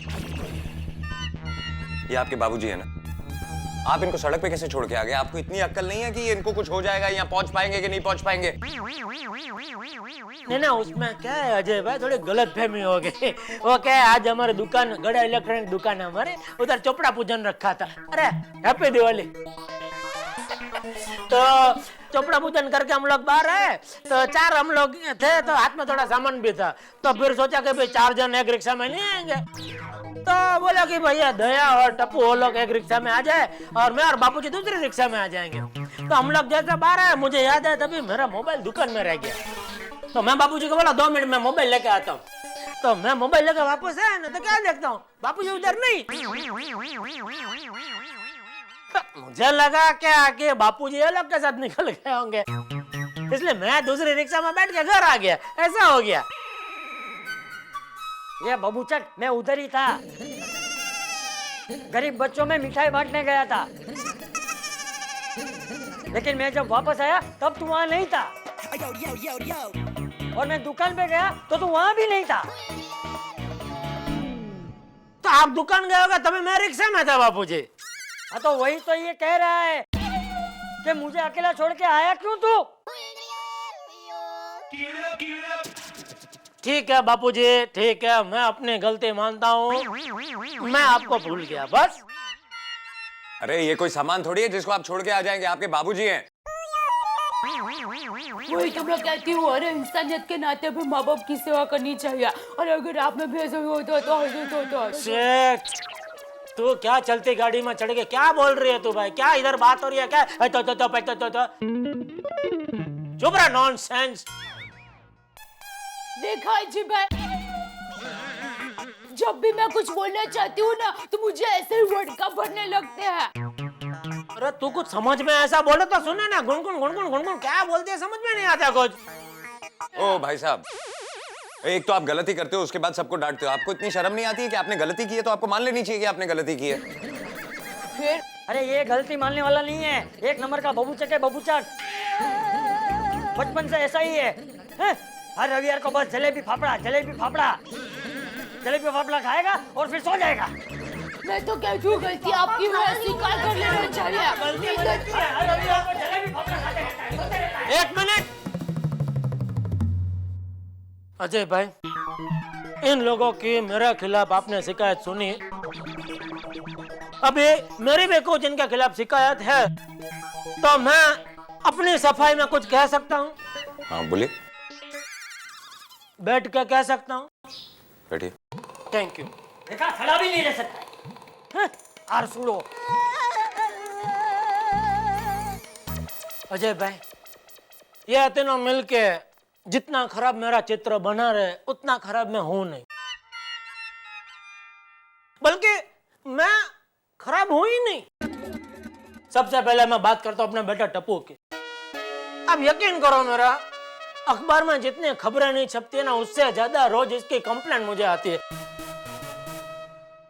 ये आपके बाबूजी है ना, आप इनको सड़क पे कैसे छोड़ के आ गए? आपको इतनी अक्ल नहीं है कि इनको कुछ हो जाएगा, यहाँ पहुंच पाएंगे कि नहीं पहुंच पाएंगे? नहीं ना, उसमें क्या है अजय भाई, थोड़ी गलत फहमी हो गई। वो क्या है, आज हमारे दुकान, गड़ा इलेक्ट्रॉनिक दुकान है हमारे, उधर चोपड़ा पूजन रखा था। अरे हैप्पी दिवाली। तो चोपड़ा पूजन करके हम लोग बाहर आए, तो 4 हम लोग थे, तो हाथ में थोड़ा सामान भी था। तो फिर सोचा कि भाई 4 जन एक रिक्शा में नहीं आएंगे, तो बोला कि भैया दया और टप्पू वो लोग एक रिक्शा में आ जाए और मैं और बापूजी दूसरी रिक्शा में आ जाएंगे। तो हम लोग जैसे बाहर आए, मुझे याद है तभी मेरा मोबाइल दुकान में रह गया। तो मैं बापूजी को बोला 2 मिनट में मोबाइल लेके आता हूँ। तो मैं मोबाइल लेके वापस आया ना, तो क्या देखता हूँ बापूजी उधर नहीं। तो मुझे लगा क्या कि बापूजी ये लोग के साथ निकल गए होंगे, इसलिए मैं दूसरी रिक्शा में बैठ के घर आ गया। ऐसा हो गया। ये बबूचक मैं उधर ही था, गरीब बच्चों में मिठाई बांटने गया था, लेकिन मैं जब वापस आया तब तू वहां नहीं था, और मैं दुकान पे गया तो तू वहां भी नहीं था। तो आप दुकान गए होगा तभी मैं रिक्शा में था बापूजी। हाँ तो वही तो ये कह रहा है कि मुझे अकेला छोड़ के आया क्यों तू? ठीक है बापूजी, ठीक है, मैं अपनी गलती मानता हूँ, मैं आपको भूल गया बस। अरे ये कोई सामान थोड़ी है जिसको आप छोड़ के आ जाएंगे, आपके बाबूजी हैं। वही तो मैं कहती हूँ, अरे इंसानियत के नाते भी माँ बाप की सेवा करनी चाहिए, और अगर आप में भी ऐसा होता तो शेख, तू क्या चलती गाड़ी में चढ़ के क्या बोल रही है तू भाई? क्या इधर बात हो रही है क्या? तो चुप रहा, नॉनसेंस। देखा जी भाई, जब भी मैं कुछ बोलना चाहती हूँ ना, तो मुझे ऐसे ही वर्ड का भरने लगते हैं। अरे तू कुछ समझ में ऐसा बोले तो सुने ना, गुनगुन गुनगुन गुनगुन क्या बोलते हैं समझ में नहीं आता कुछ। ओ भाई साहब, एक तो आप गलती करते हो, उसके बाद सबको डांटते हो। आपको इतनी शर्म नहीं आती है कि आपने गलती की है तो आपको मान लेनी चाहिए कि आपने गलती की है? फिर अरे ये गलती मानने वाला नहीं है, 1 नंबर का बबूचक है बबूचक। बचपन से ऐसा ही है? हर रविवार को बस जलेबी फाफड़ा खाएगा और फिर सो जाएगा। मैं तो कहती हूँ गलती आपकी है, स्वीकार कर लेना चाहिए। गलती है, हर रविवार को जलेबी फाफड़ा खाते रहता है। 1 मिनट अजय भाई, इन लोगों की मेरे खिलाफ आपने शिकायत सुनी, अभी मेरी भी कुछ इनके खिलाफ शिकायत है, तो मैं अपनी सफाई में कुछ कह सकता हूँ? हाँ बोलिए। बैठ के कह सकता हूँ? बैठिए। Thank you. देखा, खड़ा भी नहीं रह सकता। आर सुनो अजय भाई, ये तीनों मिलके जितना खराब मेरा चित्र बना रहे, उतना खराब मैं हूं नहीं, बल्कि मैं खराब हूं ही नहीं। सबसे पहले मैं बात करता हूं अपने बेटा टप्पू की। अब यकीन करो मेरा, अखबार में जितनी खबरें नहीं छपती है ना, उससे ज्यादा रोज इसकी कंप्लेंट मुझे आती है।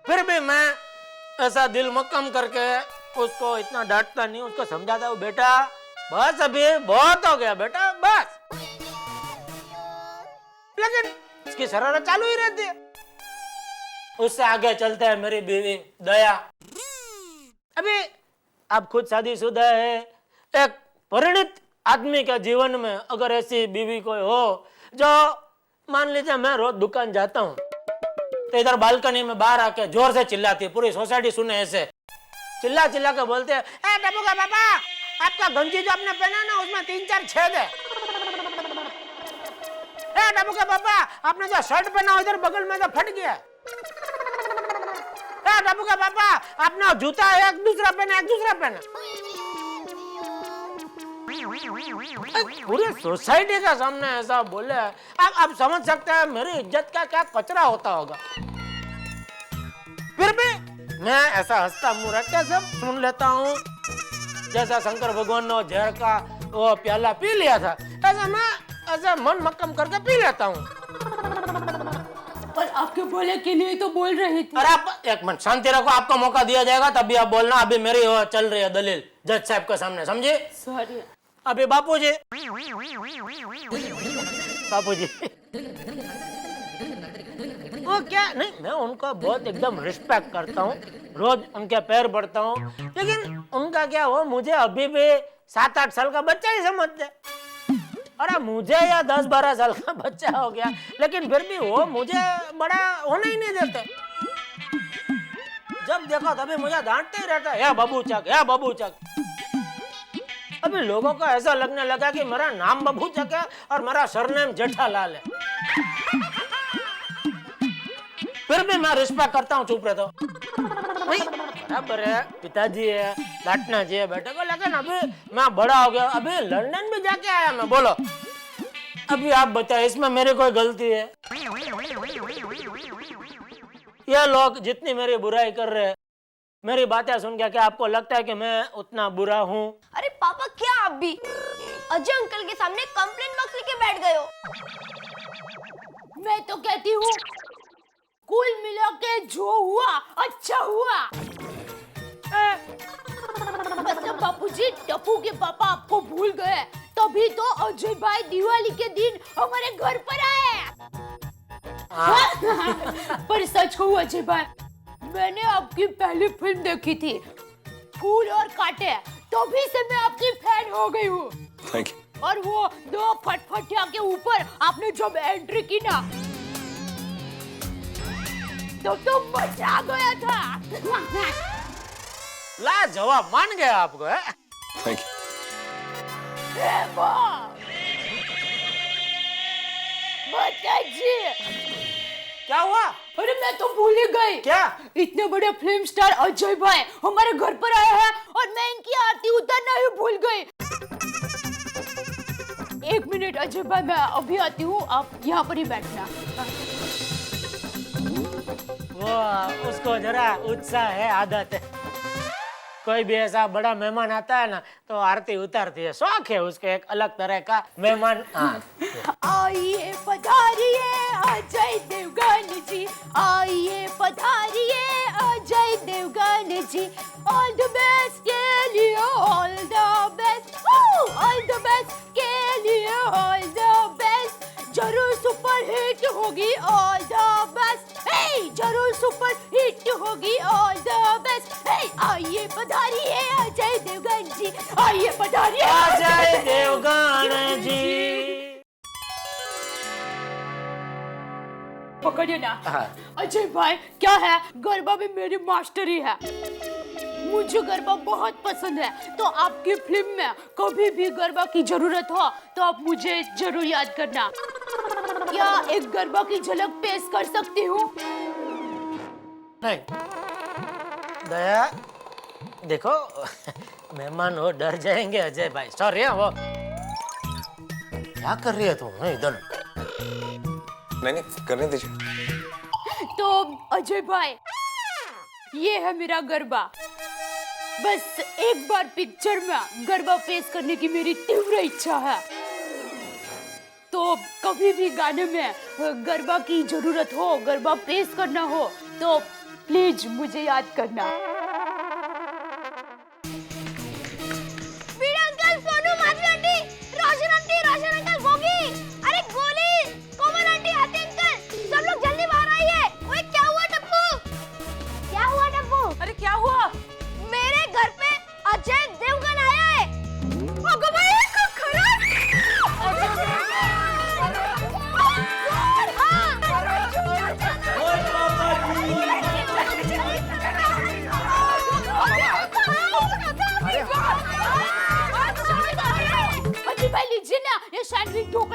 फिर भी मैं ऐसा दिल मक्कम करके उसको इतना डांटता नहीं, उसको समझाता हूँ, बेटा बस अभी बहुत हो गया बेटा, बस। लेकिन इसकी शरारत चालू ही रहती है। उससे आगे चलता है मेरी बीवी दया। अभी आप खुद शादीशुदा है, एक परिणित आदमी के जीवन में अगर ऐसी बीवी कोई हो जो, मान लीजिए मैं रोज दुकान जाता हूँ तो इधर बालकनी में बाहर आके जोर से चिल्लाती है, पूरी सोसाइटी सुने ऐसे चिल्ला चिल्ला के बोलते हैं, ए डब्बू का पापा, आपका गंजी जो आपने पहना ना उसमें 3-4 छेद है। ए डब्बू का पापा, आपने जो शर्ट पहना इधर बगल में तो फट गया। ए डब्बू का पापा, आपने जूता एक दूसरा पहना। पूरे सोसाइटी का सामने ऐसा बोले, आप समझ सकते हैं मेरी इज्जत का क्या कचरा होता होगा। फिर भी मैं ऐसा हंसता मुंह रख के सब सुन लेता हूँ। जैसा शंकर भगवान ने जहर का वो प्याला पी लिया था, ऐसा मैं ऐसा मन मक्कम करके पी लेता हूँ। पर आपके भले के लिए तो बोल रही थी। अरे आप एक मिनट शांति रखो, आपको मौका दिया जाएगा तभी आप बोलना। अभी मेरी वो चल रही है दलील जज साहब के सामने, समझे? सॉरी। अभी बापूजी वो क्या नहीं, मैं उनका बहुत एकदम रिस्पेक्ट करता हूँ, रोज उनके पैर पड़ता हूँ, लेकिन उनका क्या, वो मुझे अभी भी 7-8 साल का बच्चा ही समझते। अरे मुझे या 10-12 साल का बच्चा हो गया, लेकिन फिर भी वो मुझे बड़ा होने ही नहीं देते। जब देखो तभी मुझे डांटते ही रहता है, या बाबू चक। अभी लोगों को ऐसा लगने लगा कि मेरा नाम बाबू चक है और मेरा सरनेम जेठालाल है। फिर भी मैं रिस्पेक्ट करता हूँ, चुप रहता हूँ। बराबर है, पिताजी है, डांटना चाहिए बेटे को, लेकिन अभी मैं बड़ा हो गया, अभी लंदन भी जाके आया मैं। बोलो अभी आप बताइए, इसमें मेरी कोई गलती है? ये लोग जितनी मेरी बुराई कर रहे हैं, मेरी बातें सुन के क्या आपको लगता है कि मैं उतना बुरा हूँ? अरे पापा क्या आप भी अजय अंकल के सामने कंप्लेंट बॉक्स लेके बैठ गए हो? मैं तो कहती हूँ कुल मिला के जो हुआ अच्छा हुआ। मतलब बापूजी, टप्पू के पापा आपको भूल गए, तभी तो अजय भाई दिवाली के दिन हमारे घर पर आए। पर सच कहूँ अजय भाई, मैंने आपकी पहली फिल्म देखी थी फूल और कांटे, तभी से मैं आपकी फैन हो गई हूँ। Thank you. और वो 2 फटफटिया के ऊपर आपने जब एंट्री की ना, तो मजा आ गया था। लाजवाब, मान गया आपको है? Thank you. माताजी क्या हुआ? अरे मैं तो भूल ही गई। क्या? इतने बड़े फिल्म स्टार अजय भाई हमारे घर पर आए हैं और मैं इनकी आरती उतारना ही भूल गई। 1 मिनट अजय भाई, मैं अभी आती हूँ, आप यहाँ पर ही बैठना। वो उसको जरा उत्साह है, आदत है। कोई भी ऐसा बड़ा मेहमान आता है ना तो आरती उतारती है, शौक है उसके एक अलग तरह का मेहमान। आइए पधारिए अजय देवगन जी, आइए पधारिए अजय देवगन जी, ऑल द बेस्ट के लिए all the best, all the best के लिए ऑल द बेस्ट, जरूर सुपर हिट होगी ऑल द बेस्ट, जरूर सुपर हिट होगी ऑल द बेस्ट। आइए पधारिए अजय देवगन जी, आइए पधारिए अजय देवगन जी। पकड़िए ना। अजय भाई क्या है, गरबा में मेरी मास्टरी है, मुझे गरबा बहुत पसंद है, तो आपकी फिल्म में कभी भी गरबा की जरूरत हो तो आप मुझे जरूर याद करना। क्या एक गरबा की झलक पेश कर सकती हूँ? नहीं दया, देखो मेहमान हो डर जाएंगे अजय भाई, सॉरी। वो क्या कर रही है तुम इधर? नहीं करने दीजिए। तो अजय भाई, ये है मेरा गरबा, बस एक बार पिक्चर में गरबा पेश करने की मेरी तीव्र इच्छा है, तो कभी भी गाने में गरबा की जरूरत हो, गरबा पेश करना हो तो प्लीज मुझे याद करना। वीर अंकल, सोनू, माधवी आंटी, रोशन अंकल, गोगी, अरे गोली, कोमल आंटी, आते अंकल, सब लोग जल्दी बाहर आइए। ओए क्या हुआ टप्पू? क्या हुआ टप्पू? अरे क्या हुआ? मेरे घर पे अजय देवगन आया है। ओगो भाई, खरा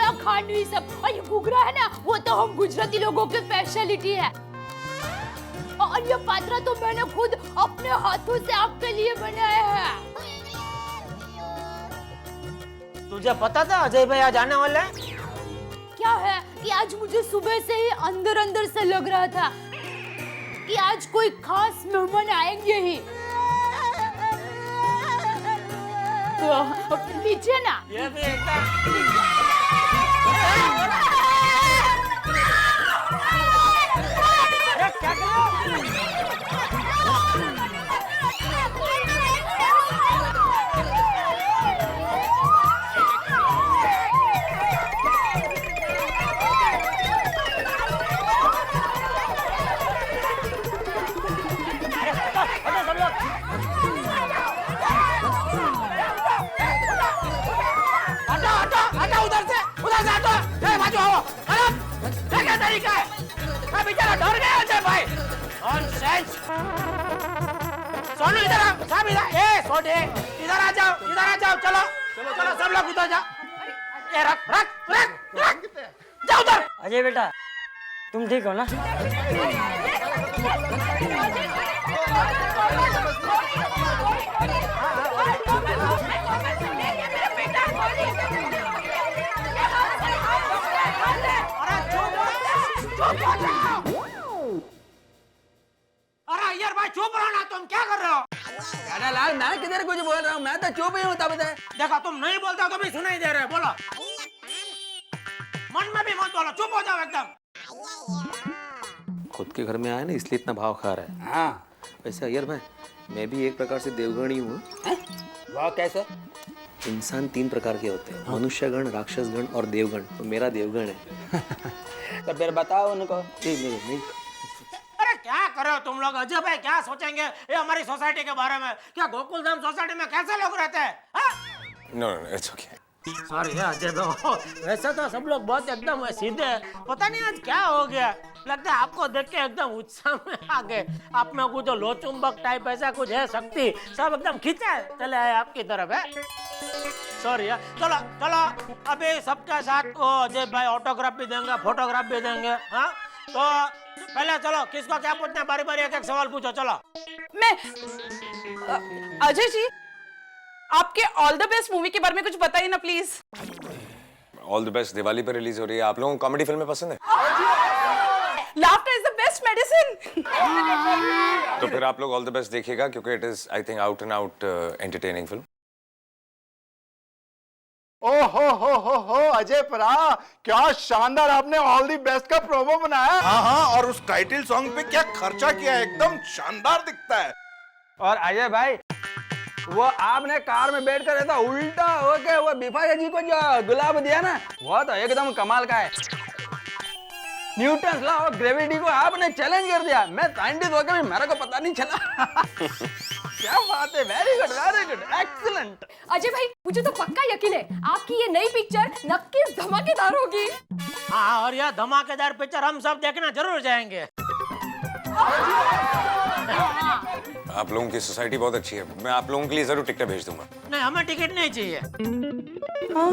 पिज्जा खांडवी सब, और ये घुघरा है ना, वो तो हम गुजराती लोगों की स्पेशलिटी है। और ये पात्रा तो मैंने खुद अपने हाथों से आपके लिए बनाया है। तुझे पता था अजय भाई आज आने वाले हैं? क्या है कि आज मुझे सुबह से ही अंदर अंदर से लग रहा था कि आज कोई खास मेहमान आएंगे ही। तो पीछे ना ये भी एकदम क्या कर रहे हो? सोनू इधर आओ, सब इधर, ए सोने, इधर आ जाओ, चलो, चलो सब लोग उधर जाओ। ए रख, जाओ उधर। अजय बेटा, तुम ठीक हो ना? अरे यार भाई चुप रहो ना, तुम क्या कर रहे हो? लाल मैं किधर कुछ बोल रहा हूँ, मैं तो चुप ही हूँ तब से। देखो तुम नहीं बोलते हो तो भी सुनाई दे रहे हो, बोलो। मन में भी मत बोलो, चुप हो जाओ एकदम। खुद के घर में आया ना इसलिए इतना भाव खा रहा है। हाँ वैसे अय्यर भाई, मैं भी एक प्रकार से देवगण ही हूँ। वाह कैसे? इंसान 3 प्रकार के होते हैं, मनुष्यगण, राक्षसगण और देवगण। तो मेरा देवगण है। तो फिर बताओ उनको। नहीं अरे क्या कर रहे हो तुम लोग? अजय भाई क्या सोचेंगे ये हमारी सोसाइटी के बारे में? क्या गोकुल धाम सोसाइटी में कैसे लोग रहते हैं? No it's okay. Sorry Ajay भाई, वैसे तो सब लोग बहुत एकदम सीधे हैं। पता नहीं आज क्या हो गया, लगता है आपको देख के एकदम उत्साह में आ गए। आप में कुछ लोचुंबक टाइप ऐसा कुछ है शक्ति, सब एकदम खींचा चले आए आपकी तरफ है। सॉरी चलो चलो, अभी सबके साथ वो अजय भाई ऑटोग्राफ भी देंगे, फोटोग्राफ भी देंगे। हाँ तो पहले चलो, किसको क्या पूछना है, बारी बारी एक एक सवाल पूछो। चलो मैं अजय जी, आपके ऑल द बेस्ट मूवी के बारे में कुछ बताइए ना please. All the best Diwali पर रिलीज हो रही है। आप लोगों को कॉमेडी फिल्में पसंद है? Laughter is the best medicine. तो फिर आप लोग ऑल द बेस्ट देखिएगा, क्योंकि it is I think out and out entertaining film. ओ हो अजय परा, क्या शानदार आपने ऑल दी बेस्ट का प्रोमो बनाया। हाँ, और उस टाइटल सॉन्ग पे क्या खर्चा किया है, एकदम शानदार दिखता है। और अजय भाई, वो आपने कार में बैठ कर ऐसा उल्टा होके वो बिफाया जी को जो गुलाब दिया ना, वो तो एकदम कमाल का है। न्यूटन लॉ ऑफ ग्रेविटी को आपने चैलेंज कर दिया। मैं साइंटिस्ट होकर भी मेरे को पता नहीं चला। क्या बात है, वेरी गुड, एक्सीलेंट। अजय भाई, मुझे तो पक्का यकीन है आपकी ये नई पिक्चर नक्की धमाकेदार होगी। हाँ, और यह धमाकेदार पिक्चर हम सब देखना जरूर जाएंगे। आप लोगों की सोसाइटी बहुत अच्छी है, मैं आप लोगों के लिए जरूर टिकट भेज दूंगा। नहीं, हमें टिकट नहीं चाहिए। क्यों?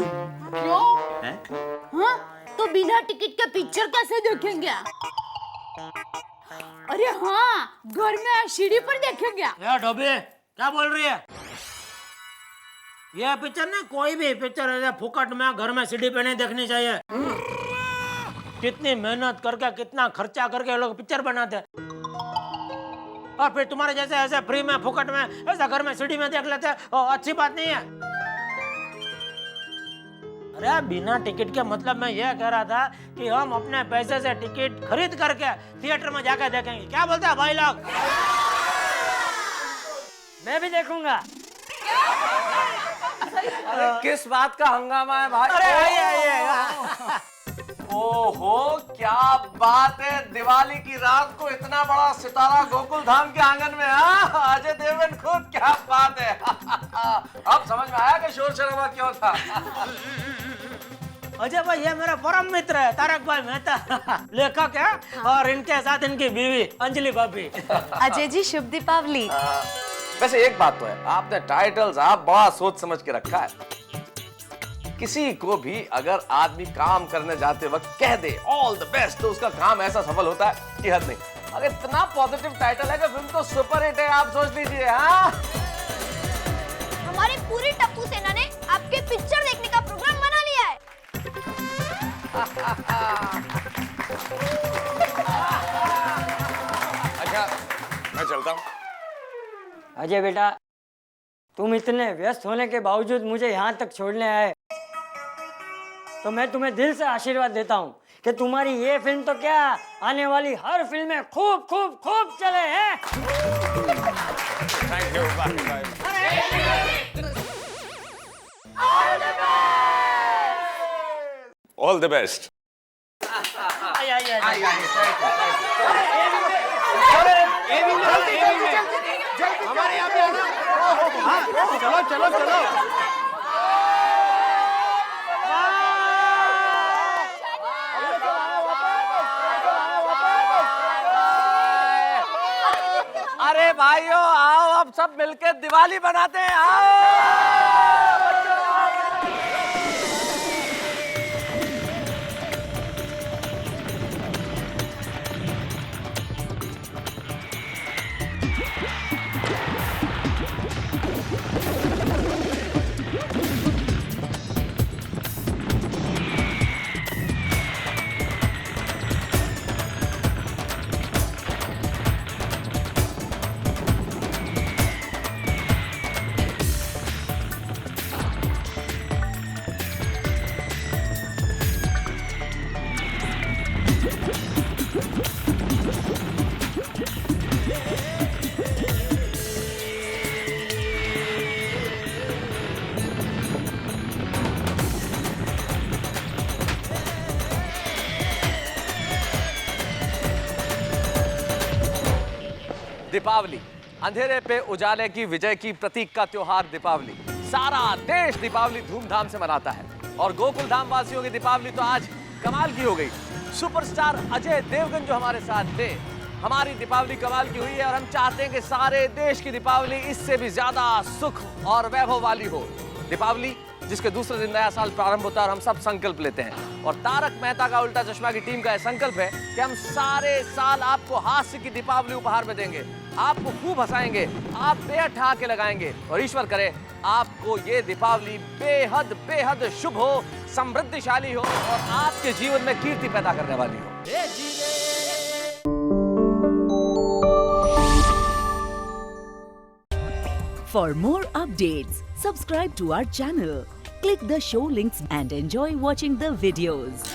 हाँ, तो बिना टिकट के पिक्चर कैसे देखेंगे? अरे हाँ, घर में सीढ़ी पर देखेंगे। यार डोबी, क्या बोल रही है? यह पिक्चर ना, कोई भी पिक्चर ऐसे फुकट में घर में सीढ़ी पे नहीं देखनी चाहिए। कितनी मेहनत करके, कितना खर्चा करके लोग पिक्चर बनाते हैं, और फिर तुम्हारे जैसे ऐसे फ्री में फुकट में ऐसा घर में सीढ़ी में देख लेते हैं, अच्छी बात नहीं है। अरे बिना टिकट के मतलब मैं यह कह रहा था कि हम अपने पैसे से टिकट खरीद करके थिएटर में जाकर देखेंगे। क्या बोलते हैं भाई लोग? मैं भी देखूंगा। अरे किस बात का हंगामा है भाई? अरे आइए। ओहो, क्या बात है, दिवाली की रात को इतना बड़ा सितारा गोकुल धाम के आंगन में। अजय देवगन खुद, क्या बात है। अब समझ में आया कि शोर शराबा क्यों था। अजय भाई, ये मेरा परम मित्र है तारक भाई मेहता, लेखक है। और इनके साथ इनकी बीवी अंजलि भाभी। अजय जी, शुभ दीपावली। वैसे एक बात तो है, आपने टाइटल्स आप बड़ा सोच समझ के रखा है। किसी को भी अगर आदमी काम करने जाते वक्त कह दे ऑल द बेस्ट तो उसका काम ऐसा सफल होता है कि हद नहीं। अगर इतना पॉजिटिव टाइटल है कि फिल्म तो सुपर हिट है, आप सोच लीजिए। हाँ, हमारी पूरी टप्पू सेना ने आपके पिक्चर देखने का प्रोग्राम बना लिया है। अच्छा मैं चलता हूँ। अजय बेटा, तुम इतने व्यस्त होने के बावजूद मुझे यहाँ तक छोड़ने आए तो मैं तुम्हें दिल से आशीर्वाद देता हूँ कि तुम्हारी ये फिल्म तो क्या, आने वाली हर फिल्म में खूब खूब खूब चले हैं। Thank you. Bye. All the best. हमारे यहाँ पे आना। चलो चलो चलो। अरे भाइयों आओ, अब सब मिलकर दिवाली बनाते हैं। आओ। दीपावली, अंधेरे पे उजाले की विजय की प्रतीक का त्योहार दीपावली। सारा देश दीपावली धूमधाम से मनाता है और गोकुल धाम वासियों की दीपावली तो आज कमाल की हो गई। सुपरस्टार अजय देवगन जो हमारे साथ थे, हमारी दीपावली कमाल की हुई है और हम चाहते हैं कि सारे देश की दीपावली इससे भी ज्यादा सुख और वैभव वाली हो। दीपावली जिसके दूसरे दिन नया साल प्रारंभ होता है और हम सब संकल्प लेते हैं और तारक मेहता का उल्टा चश्मा की टीम का यह संकल्प है कि हम सारे साल आपको हास्य की दीपावली उपहार में देंगे, आपको खूब हंसाएंगे, आप बेहद ठहाके लगाएंगे और ईश्वर करे आपको ये दीपावली बेहद बेहद शुभ हो, समृद्धिशाली हो और आपके जीवन में कीर्ति पैदा करने वाली हो। For more updates, subscribe to our channel, click the show links and enjoy watching the videos.